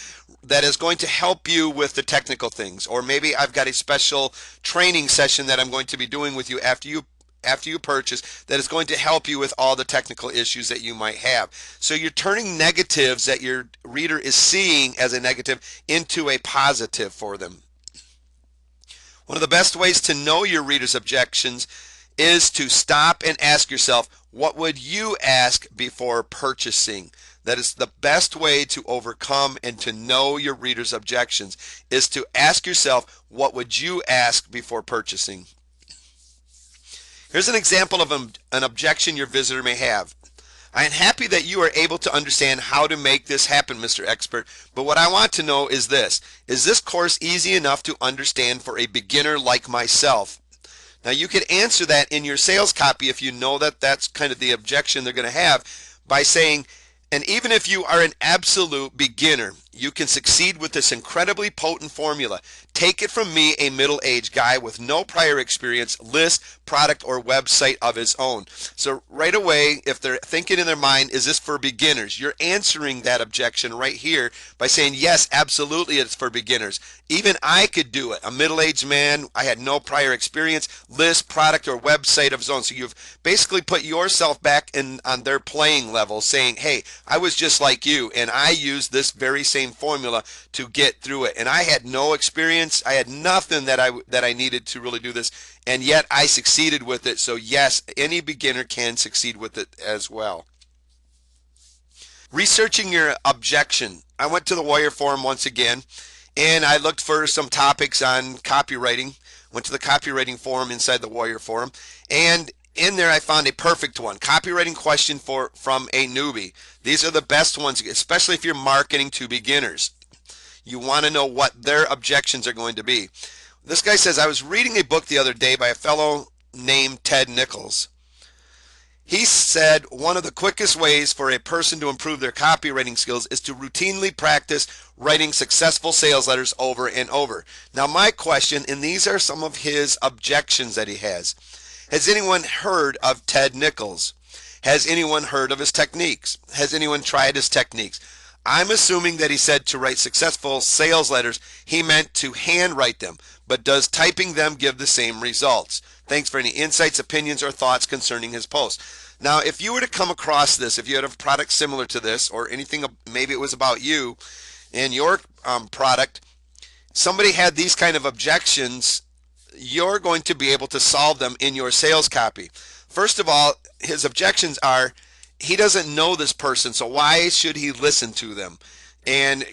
that is going to help you with the technical things. Or maybe I've got a special training session that I'm going to be doing with you after you purchase that is going to help you with all the technical issues that you might have. So you're turning negatives that your reader is seeing as a negative into a positive for them. One of the best ways to know your reader's objections is to stop and ask yourself, what would you ask before purchasing? That is the best way to overcome and to know your reader's objections, is to ask yourself, what would you ask before purchasing? Here's an example of an objection your visitor may have. I am happy that you are able to understand how to make this happen, Mr. Expert, but what I want to know is this. Is this course easy enough to understand for a beginner like myself? Now you could answer that in your sales copy if you know that that's kind of the objection they're going to have, by saying, and even if you are an absolute beginner, You can succeed with this incredibly potent formula. Take it from me, a middle-aged guy with no prior experience, list, product, or website of his own. So right away, if they're thinking in their mind, is this for beginners? You're answering that objection right here by saying, yes, absolutely, it's for beginners. Even I could do it. A middle-aged man, I had no prior experience, list, product, or website of his own. So you've basically put yourself back on their playing level, saying, hey, I was just like you, and I used this very same formula to get through it, and I had no experience. I had nothing that I needed to really do this, and yet I succeeded with it. So yes, any beginner can succeed with it as well. Researching your objection. I went to the Warrior Forum once again, and I looked for some topics on copywriting. Went to the copywriting forum inside the Warrior Forum, and in there I found a perfect one. Copywriting question from a newbie. These are the best ones, especially if you're marketing to beginners. You want to know what their objections are going to be. This guy says, I was reading a book the other day by a fellow named Ted Nichols. He said one of the quickest ways for a person to improve their copywriting skills is to routinely practice writing successful sales letters over and over. Now my question, and these are some of his objections that he has anyone heard of Ted Nichols? Has anyone heard of his techniques? Has anyone tried his techniques? I'm assuming that he said to write successful sales letters, he meant to handwrite them, but does typing them give the same results? Thanks for any insights, opinions, or thoughts concerning his post. Now, if you were to come across this, if you had a product similar to this, or anything, maybe it was about you and your product, somebody had these kind of objections, you're going to be able to solve them in your sales copy. First of all, his objections are, he doesn't know this person, so why should he listen to them? And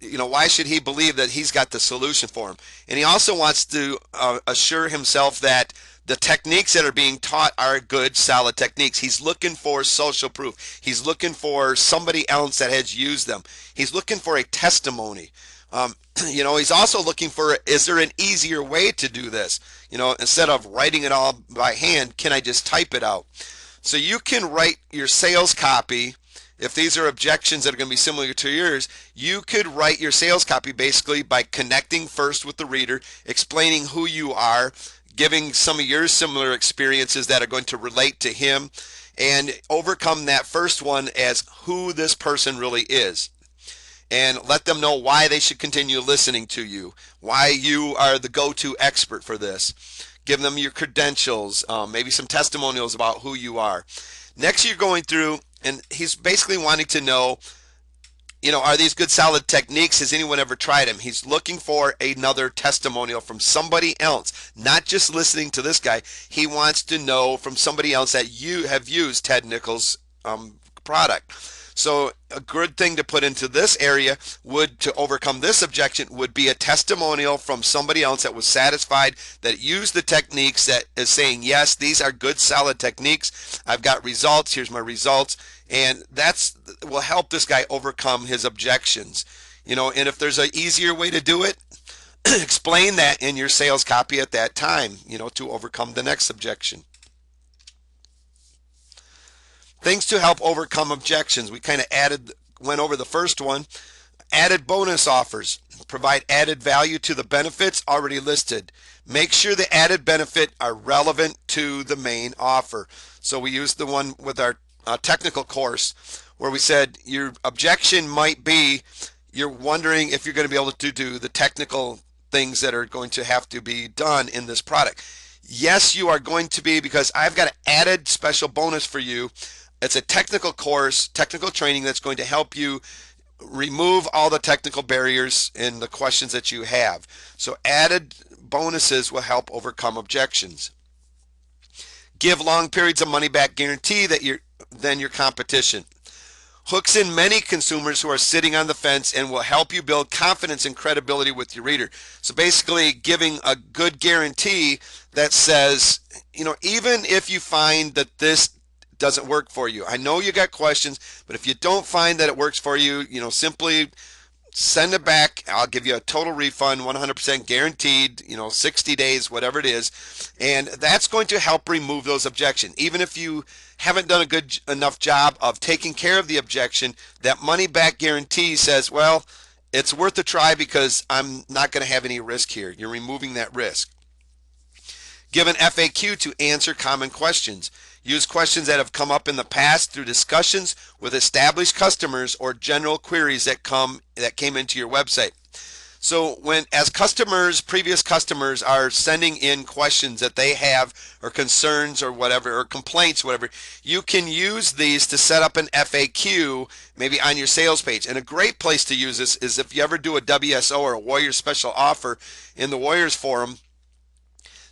why should he believe that he's got the solution for him? And he also wants to assure himself that the techniques that are being taught are good, solid techniques. He's looking for social proof. He's looking for somebody else that has used them. He's looking for a testimony. He's also looking for, is there an easier way to do this? Instead of writing it all by hand, can I just type it out? So you can write your sales copy. If these are objections that are going to be similar to yours, you could write your sales copy basically by connecting first with the reader, explaining who you are, giving some of your similar experiences that are going to relate to him, and overcome that first one as who this person really is. And let them know why they should continue listening to you, why you are the go-to expert for this. Give them your credentials, maybe some testimonials about who you are. Next, you're going through, and he's basically wanting to know, are these good solid techniques? Has anyone ever tried them? He's looking for another testimonial from somebody else, not just listening to this guy. He wants to know from somebody else that you have used Ted Nichols' product. So a good thing to put into this area to overcome this objection would be a testimonial from somebody else that was satisfied, that used the techniques, that is saying, yes, these are good solid techniques. I've got results. Here's my results. And that's will help this guy overcome his objections. And if there's an easier way to do it, explain that in your sales copy at that time, to overcome the next objection. Things to help overcome objections. We kind of went over the first one. Added bonus offers. Provide added value to the benefits already listed. Make sure the added benefit are relevant to the main offer. So we used the one with our technical course where we said your objection might be you're wondering if you're going to be able to do the technical things that are going to have to be done in this product. Yes, you are going to be, because I've got an added special bonus for you. It's a technical course, technical training that's going to help you remove all the technical barriers in the questions that you have. So added bonuses will help overcome objections. Give long periods of money back guarantee than your competition. Hooks in many consumers who are sitting on the fence and will help you build confidence and credibility with your reader. So basically giving a good guarantee that says, even if you find that this doesn't work for you, I know you got questions, but if you don't find that it works for you, simply send it back. I'll give you a total refund, 100% guaranteed, 60 days, whatever it is. And that's going to help remove those objections. Even if you haven't done a good enough job of taking care of the objection, that money back guarantee says, well, It's worth a try because I'm not going to have any risk here. You're removing that risk. Give an FAQ to answer common questions. Use questions that have come up in the past through discussions with established customers or general queries that came into your website. So as customers, previous customers are sending in questions that they have or concerns or whatever, or complaints, whatever, you can use these to set up an FAQ maybe on your sales page. And a great place to use this is if you ever do a WSO or a Warrior Special Offer in the Warriors Forum.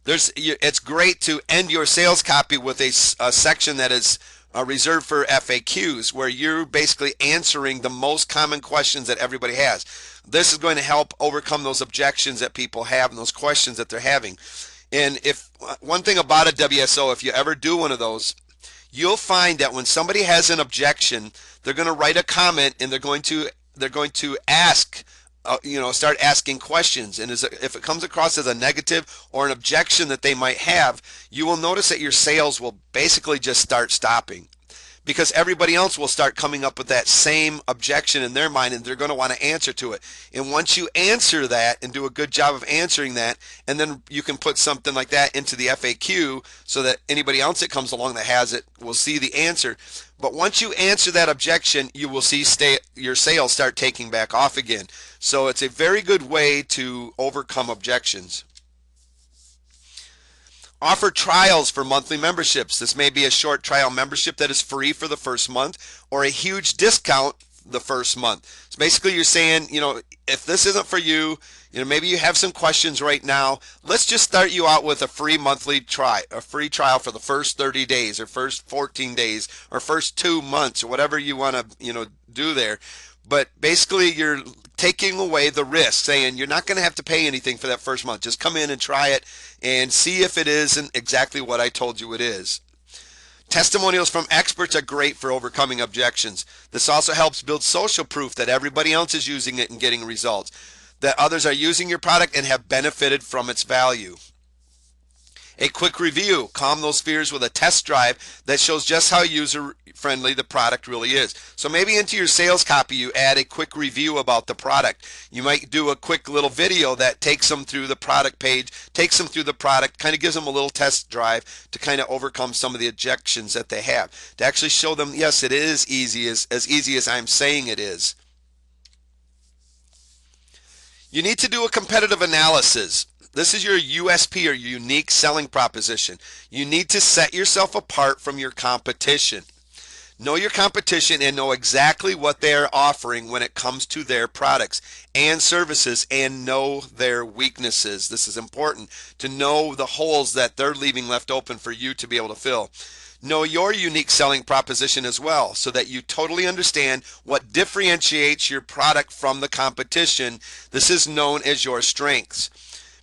It's great to end your sales copy with a section that is reserved for FAQs, where you're basically answering the most common questions that everybody has. This is going to help overcome those objections that people have and those questions that they're having. And if one thing about a WSO, if you ever do one of those, you'll find that when somebody has an objection, they're going to write a comment and they're going to ask. Start asking questions, and if it comes across as a negative or an objection that they might have, you will notice that your sales will basically just start stopping, because everybody else will start coming up with that same objection in their mind, and they're going to want to answer to it. And once you answer that and do a good job of answering that, and then you can put something like that into the FAQ so that anybody else that comes along that has it will see the answer. But once you answer that objection, you will see your sales start taking back off again. So it's a very good way to overcome objections. Offer trials for monthly memberships. This may be a short trial membership that is free for the first month, or a huge discount the first month. So basically you're saying, if this isn't for you, maybe you have some questions right now, let's just start you out with a free monthly a free trial for the first 30 days or first 14 days or first 2 months or whatever you want to, do there. But basically you're taking away the risk, saying you're not going to have to pay anything for that first month. Just come in and try it and see if it isn't exactly what I told you it is. Testimonials from experts are great for overcoming objections. This also helps build social proof that everybody else is using it and getting results, that others are using your product and have benefited from its value. A quick review. Calm those fears with a test drive that shows just how user-friendly the product really is. So maybe into your sales copy you add a quick review about the product. You might do a quick little video that takes them through the product page, takes them through the product, kind of gives them a little test drive to kind of overcome some of the objections that they have. To actually show them, yes, it is easy, as easy as I'm saying it is. You need to do a competitive analysis. This is your USP, or your unique selling proposition. You need to set yourself apart from your competition. Know your competition and know exactly what they are offering when it comes to their products and services, and know their weaknesses. This is important, to know the holes that they're leaving left open for you to be able to fill. Know your unique selling proposition as well, so that you totally understand what differentiates your product from the competition. This is known as your strengths.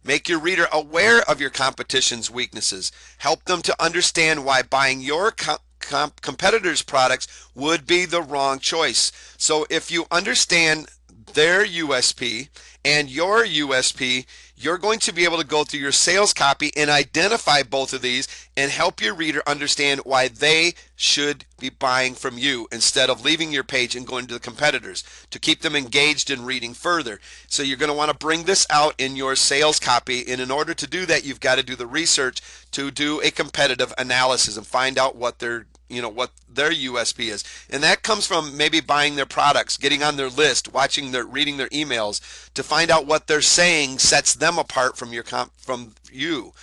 Make your reader aware of your competition's weaknesses. Help them to understand why buying your competitors' products would be the wrong choice. So if you understand their USP and your USP, you're going to be able to go through your sales copy and identify both of these and help your reader understand why they should be buying from you instead of leaving your page and going to the competitors, to keep them engaged in reading further. So you're going to want to bring this out in your sales copy, and in order to do that, you've got to do the research to do a competitive analysis and find out what their USP is. And that comes from maybe buying their products, getting on their list, reading their emails, to find out what they're saying sets them apart from you.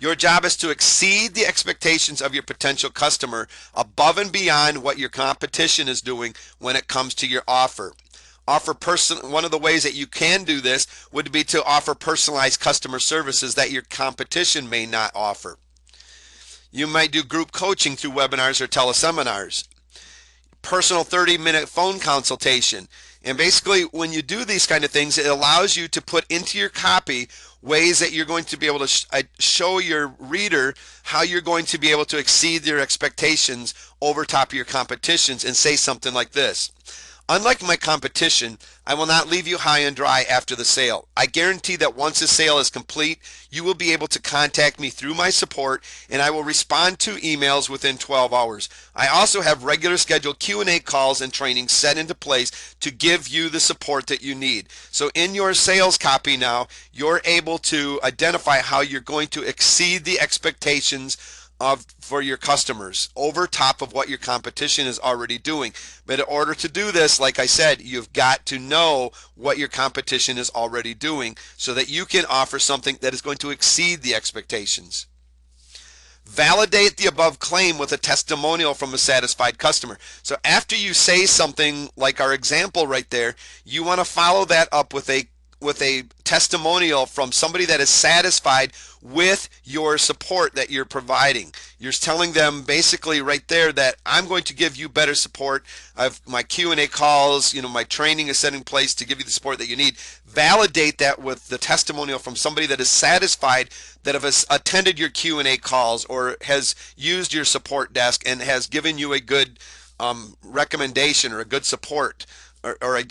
Your job is to exceed the expectations of your potential customer above and beyond what your competition is doing when it comes to your offer. One of the ways that you can do this would be to offer personalized customer services that your competition may not offer. You might do group coaching through webinars or teleseminars. Personal 30-minute phone consultation. And basically, when you do these kind of things, it allows you to put into your copy ways that you're going to be able to show your reader how you're going to be able to exceed their expectations over top of your competitions, and say something like this. Unlike my competition, I will not leave you high and dry after the sale. I guarantee that once the sale is complete, you will be able to contact me through my support, and I will respond to emails within 12 hours. I also have regular scheduled Q&A calls and training set into place to give you the support that you need. So in your sales copy now, you're able to identify how you're going to exceed the expectations for your customers over top of what your competition is already doing. But in order to do this, like I said, you've got to know what your competition is already doing so that you can offer something that is going to exceed the expectations. Validate the above claim with a testimonial from a satisfied customer. So after you say something like our example right there, you want to follow that up with a testimonial from somebody that is satisfied with your support that you're providing. You're telling them basically right there that I'm going to give you better support. I've my Q&A calls, my training is set in place to give you the support that you need. Validate that with the testimonial from somebody that is satisfied, that has attended your Q&A calls or has used your support desk and has given you a good recommendation or a good support,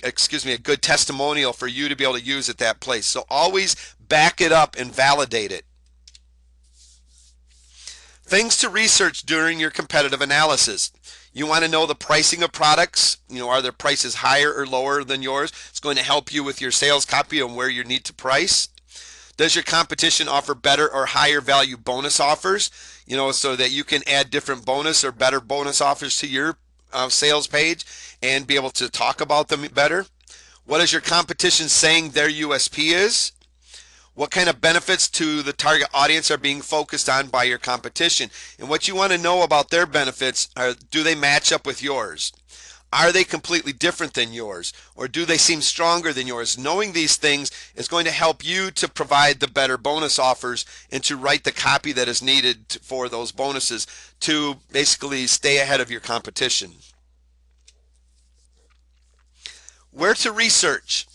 excuse me, a good testimonial for you to be able to use at that place. So always back it up and validate it. Things to research during your competitive analysis. You want to know the pricing of products. Are their prices higher or lower than yours? It's going to help you with your sales copy on where you need to price. Does your competition offer better or higher value bonus offers? So that you can add different bonus or better bonus offers to your sales page and be able to talk about them better. What is your competition saying their USP is? What kind of benefits to the target audience are being focused on by your competition? And what you want to know about their benefits are, do they match up with yours? Are they completely different than yours? Or do they seem stronger than yours? Knowing these things is going to help you to provide the better bonus offers and to write the copy that is needed for those bonuses to basically stay ahead of your competition. Where to research.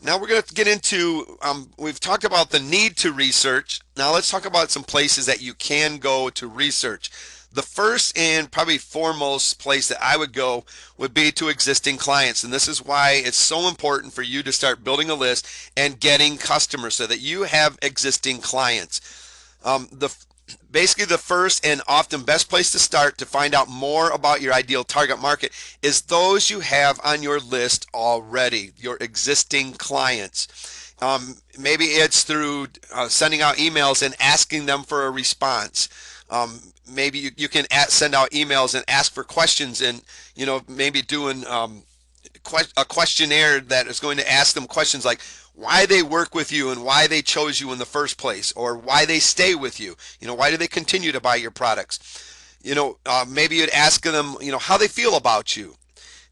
Now we're going to get into, we've talked about the need to research. Now let's talk about some places that you can go to research. The first and probably foremost place that I would go would be to existing clients. And this is why it's so important for you to start building a list and getting customers so that you have existing clients. Basically the first and often best place to start to find out more about your ideal target market is those you have on your list already, your existing clients. Maybe it's through sending out emails and asking them for a response. Maybe you can send out emails and ask for questions and maybe doing a questionnaire that is going to ask them questions like why they work with you and why they chose you in the first place, or why they stay with you. Why do they continue to buy your products? Maybe you'd ask them, how they feel about you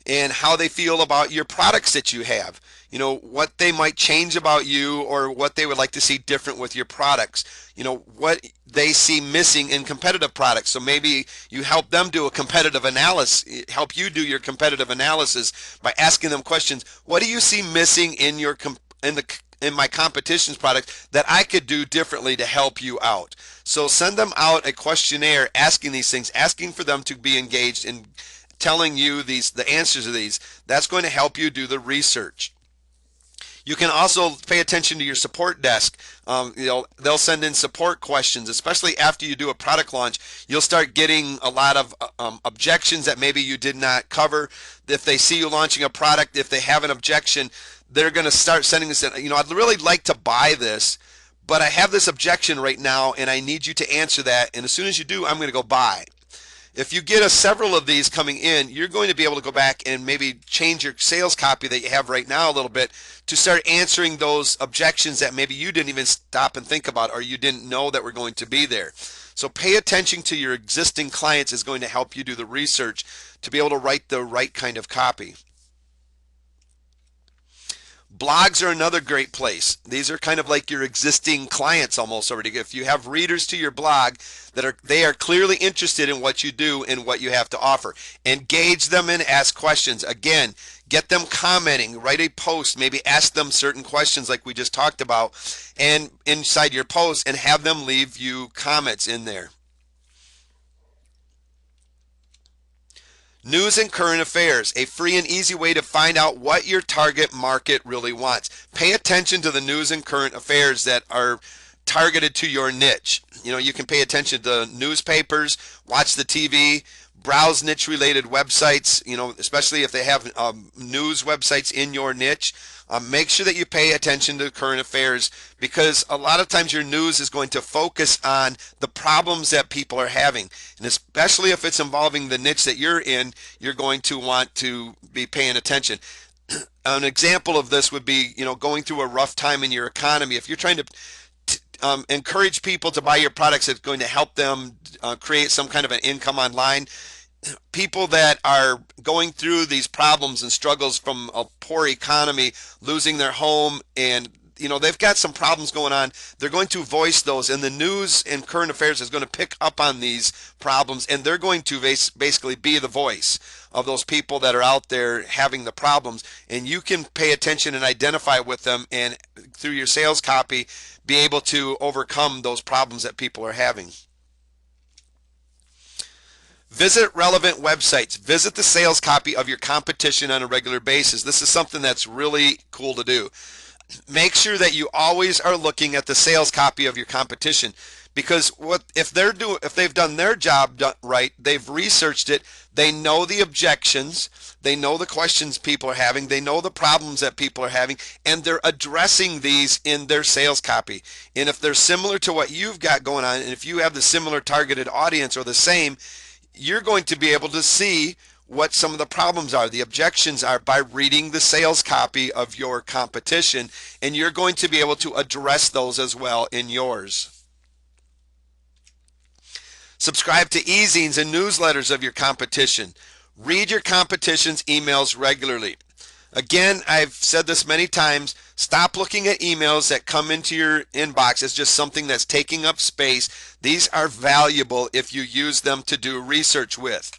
and how they feel about your products that you have. What they might change about you or what they would like to see different with your products. What they see missing in competitive products. So maybe you help them do a competitive analysis, help you do your competitive analysis by asking them questions. What do you see missing in my competition's product that I could do differently to help you out? So send them out a questionnaire asking these things, asking for them to be engaged in telling you the answers to these. That's going to help you do the research. You can also pay attention to your support desk. They'll send in support questions, especially after you do a product launch. You'll start getting a lot of objections that maybe you did not cover. If they see you launching a product, if they have an objection, they're going to start sending us in, I'd really like to buy this, but I have this objection right now and I need you to answer that. And as soon as you do, I'm going to go buy. If you get several of these coming in, you're going to be able to go back and maybe change your sales copy that you have right now a little bit to start answering those objections that maybe you didn't even stop and think about or you didn't know that were going to be there. So pay attention to your existing clients is going to help you do the research to be able to write the right kind of copy. Blogs are another great place. These are kind of like your existing clients almost already. If you have readers to your blog they are clearly interested in what you do and what you have to offer. Engage them and ask questions. Again, get them commenting, write a post, maybe ask them certain questions like we just talked about, and inside your post, and have them leave you comments in there. News and current affairs, a free and easy way to find out what your target market really wants. Pay attention to the news and current affairs that are targeted to your niche. You can pay attention to newspapers, watch the TV, browse niche related websites, especially if they have news websites in your niche. Make sure that you pay attention to current affairs, because a lot of times your news is going to focus on the problems that people are having. And especially if it's involving the niche that you're in, you're going to want to be paying attention. An example of this would be, going through a rough time in your economy. If you're trying to encourage people to buy your products, it's going to help them create some kind of an income online. People that are going through these problems and struggles from a poor economy, losing their home, and they've got some problems going on, they're going to voice those, and the news and current affairs is going to pick up on these problems, and they're going to basically be the voice of those people that are out there having the problems. And you can pay attention and identify with them, and through your sales copy be able to overcome those problems that people are having. Visit relevant websites. Visit the sales copy of your competition on a regular basis. This is something that's really cool to do. Make sure that you always are looking at the sales copy of your competition, because if they've done their job right, they've researched it, they know the objections, they know the questions people are having, they know the problems that people are having, and they're addressing these in their sales copy. And if they're similar to what you've got going on, and if you have the similar targeted audience or the same, you're going to be able to see what some of the problems are, the objections are, by reading the sales copy of your competition, and you're going to be able to address those as well in yours. Subscribe to e-zines and newsletters of your competition. Read your competition's emails regularly. Again, I've said this many times, stop looking at emails that come into your inbox as just something that's taking up space. These are valuable if you use them to do research with.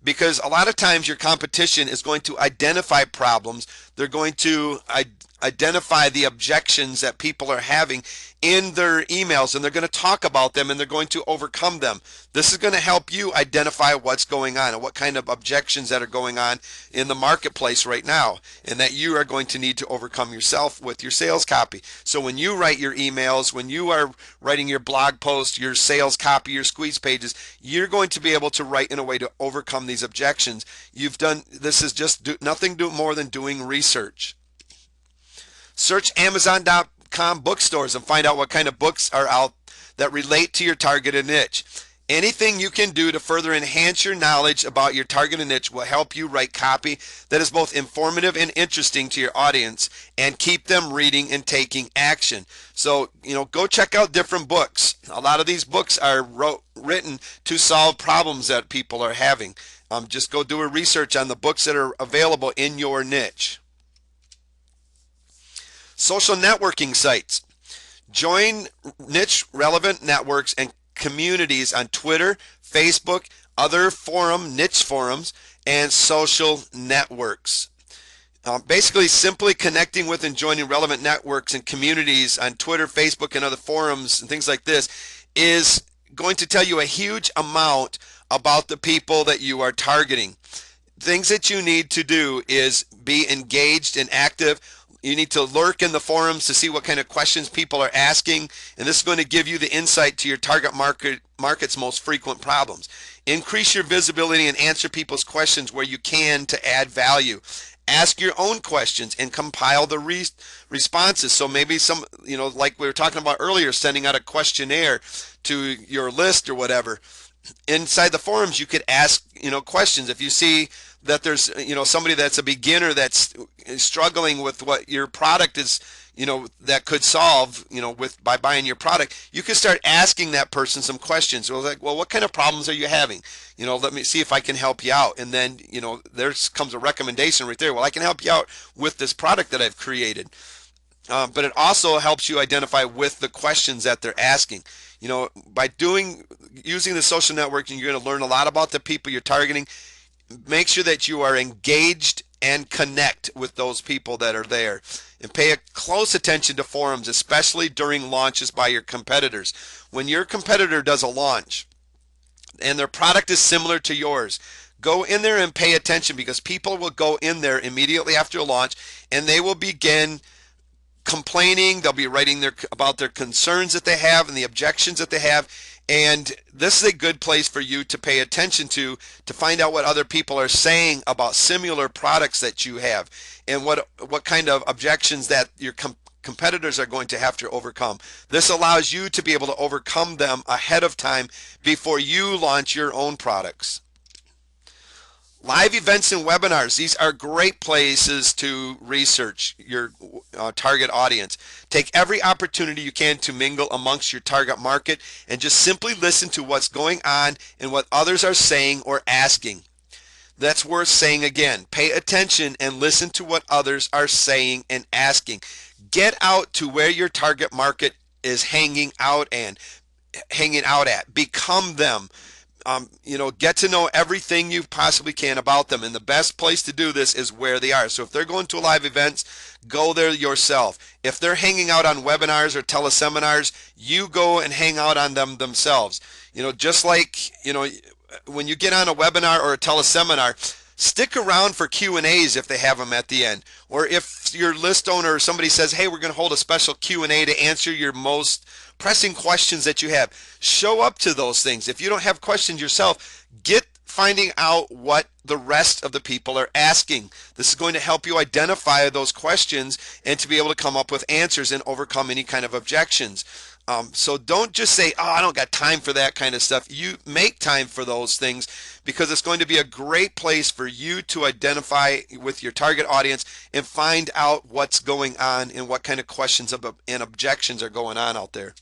Because a lot of times your competition is going to identify problems. They're going to identify the objections that people are having in their emails, and they're going to talk about them, and they're going to overcome them. This is going to help you identify what's going on and what kind of objections that are going on in the marketplace right now, and that you are going to need to overcome yourself with your sales copy. So when you write your emails, when you are writing your blog post, your sales copy, your squeeze pages, you're going to be able to write in a way to overcome these objections. This is just nothing more than doing research. Search Amazon.com bookstores and find out what kind of books are out that relate to your targeted niche. Anything you can do to further enhance your knowledge about your targeted niche will help you write copy that is both informative and interesting to your audience, and keep them reading and taking action. So, go check out different books. A lot of these books are written to solve problems that people are having. Just go do a research on the books that are available in your niche. Social networking sites. Join niche relevant networks and communities on Twitter, Facebook, other niche forums, and social networks. Basically, simply connecting with and joining relevant networks and communities on Twitter, Facebook, and other forums and things like this is going to tell you a huge amount about the people that you are targeting. Things that you need to do is be engaged and active. You need to lurk in the forums to see what kind of questions people are asking, and this is going to give you the insight to your target market's most frequent problems. Increase your visibility and answer people's questions where you can to add value. Ask your own questions and compile the responses. So maybe like we were talking about earlier, sending out a questionnaire to your list or whatever. Inside the forums, you could ask, questions. If you see that there's, somebody that's a beginner that's struggling with what your product is, that could solve, by buying your product, you can start asking that person some questions. So well, what kind of problems are you having? Let me see if I can help you out. And then, there comes a recommendation right there. Well, I can help you out with this product that I've created. But it also helps you identify with the questions that they're asking. By using the social networking, you're going to learn a lot about the people you're targeting. Make sure that you are engaged and connect with those people that are there. And pay a close attention to forums, especially during launches by your competitors. When your competitor does a launch and their product is similar to yours, Go in there and pay attention, because people will go in there immediately after a launch and they will begin complaining. They'll be writing about their concerns that they have and the objections that they have. And this is a good place for you to pay attention to find out what other people are saying about similar products that you have, and what kind of objections that your competitors are going to have to overcome. This allows you to be able to overcome them ahead of time before you launch your own products. Live events and webinars. These are great places to research your target audience. Take every opportunity you can to mingle amongst your target market and just simply listen to what's going on and what others are saying or asking. That's worth saying again. Pay attention and listen to what others are saying and asking. Get out to where your target market is hanging out at. Become them. Get to know everything you possibly can about them, and the best place to do this is where they are. So if they're going to live events, go there yourself. If they're hanging out on webinars or teleseminars, you go and hang out on them themselves. Just like, when you get on a webinar or a teleseminar, stick around for Q&As if they have them at the end. Or if your list owner or somebody says, hey, we're going to hold a special Q&A to answer your most pressing questions that you have, show up to those things. If you don't have questions yourself, get finding out what the rest of the people are asking. This is going to help you identify those questions and to be able to come up with answers and overcome any kind of objections. So don't just say, oh, I don't got time for that kind of stuff. You make time for those things, because it's going to be a great place for you to identify with your target audience and find out what's going on and what kind of questions and objections are going on out there.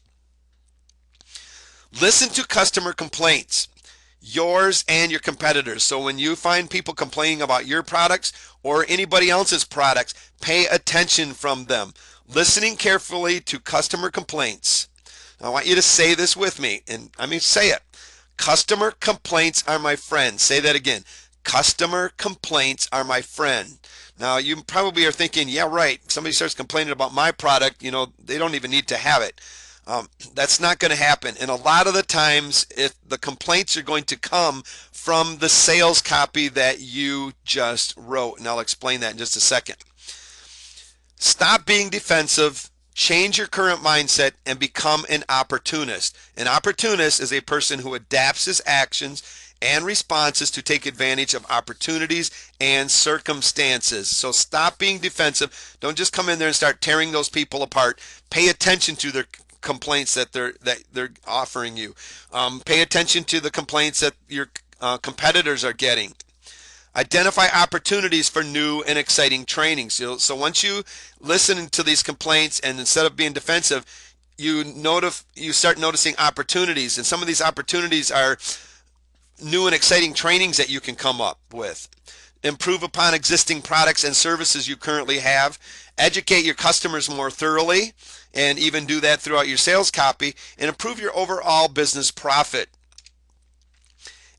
Listen to customer complaints, yours and your competitors. So when you find people complaining about your products or anybody else's products, pay attention from them. Listening carefully to customer complaints. I want you to say this with me, and say it. Customer complaints are my friend. Say that again. Customer complaints are my friend. Now, you probably are thinking, yeah, right. If somebody starts complaining about my product, they don't even need to have it. That's not going to happen. And a lot of the times, if the complaints are going to come from the sales copy that you just wrote, and I'll explain that in just a second. Stop being defensive. Change your current mindset and become an opportunist. An opportunist is a person who adapts his actions and responses to take advantage of opportunities and circumstances. So stop being defensive. Don't just come in there and start tearing those people apart. Pay attention to their complaints that they're offering you. Pay attention to the complaints that your competitors are getting. Identify opportunities for new and exciting training. So once you listen to these complaints, and instead of being defensive, you start noticing opportunities, and some of these opportunities are new and exciting trainings that you can come up with. Improve upon existing products and services you currently have. Educate your customers more thoroughly, and even do that throughout your sales copy, and improve your overall business profit.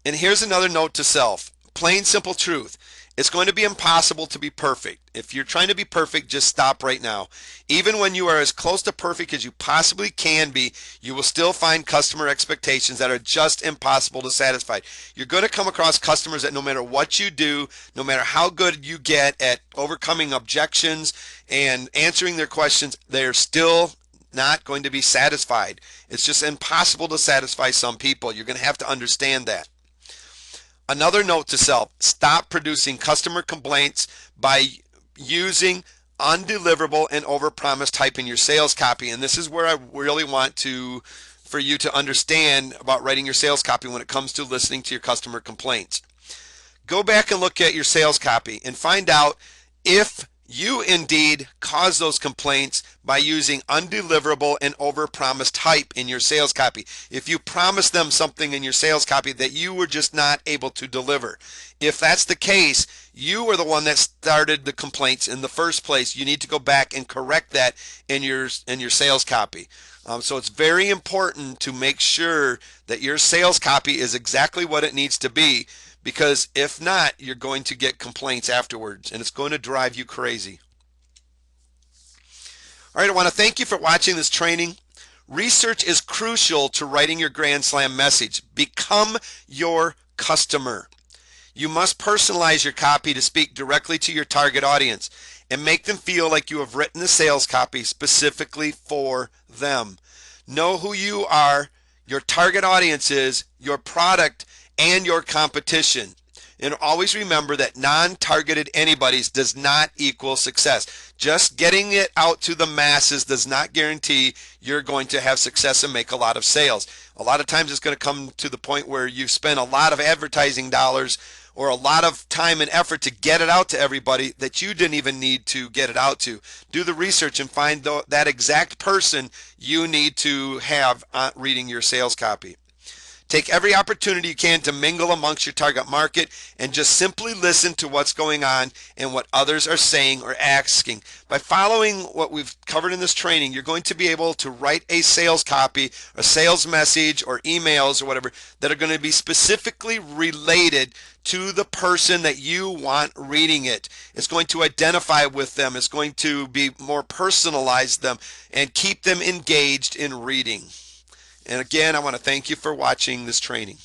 And here's another note to self. Plain simple truth. It's going to be impossible to be perfect. If you're trying to be perfect, just stop right now. Even when you are as close to perfect as you possibly can be, you will still find customer expectations that are just impossible to satisfy. You're going to come across customers that no matter what you do, no matter how good you get at overcoming objections and answering their questions, they're still not going to be satisfied. It's just impossible to satisfy some people. You're going to have to understand that. Another note to self, stop producing customer complaints by using undeliverable and overpromised type in your sales copy. And this is where I really want for you to understand about writing your sales copy when it comes to listening to your customer complaints. Go back and look at your sales copy and find out if you indeed cause those complaints by using undeliverable and overpromised type in your sales copy. If you promised them something in your sales copy that you were just not able to deliver. If that's the case, you were the one that started the complaints in the first place. You need to go back and correct that in your sales copy. So it's very important to make sure that your sales copy is exactly what it needs to be, because if not, you're going to get complaints afterwards, and it's going to drive you crazy. All right, I want to thank you for watching this training. Research is crucial to writing your Grand Slam message. Become your customer. You must personalize your copy to speak directly to your target audience and make them feel like you have written the sales copy specifically for them. Know who you are, your target audience is, your product, and your competition. And always remember that non-targeted anybody's does not equal success. Just getting it out to the masses does not guarantee you're going to have success and make a lot of sales. A lot of times it's going to come to the point where you've spent a lot of advertising dollars or a lot of time and effort to get it out to everybody that you didn't even need to get it out to. Do the research and find that exact person you need to have reading your sales copy. Take every opportunity you can to mingle amongst your target market and just simply listen to what's going on and what others are saying or asking. By following what we've covered in this training, you're going to be able to write a sales copy, a sales message, or emails or whatever that are going to be specifically related to the person that you want reading it. It's going to identify with them. It's going to be more personalized them and keep them engaged in reading. And again, I want to thank you for watching this training.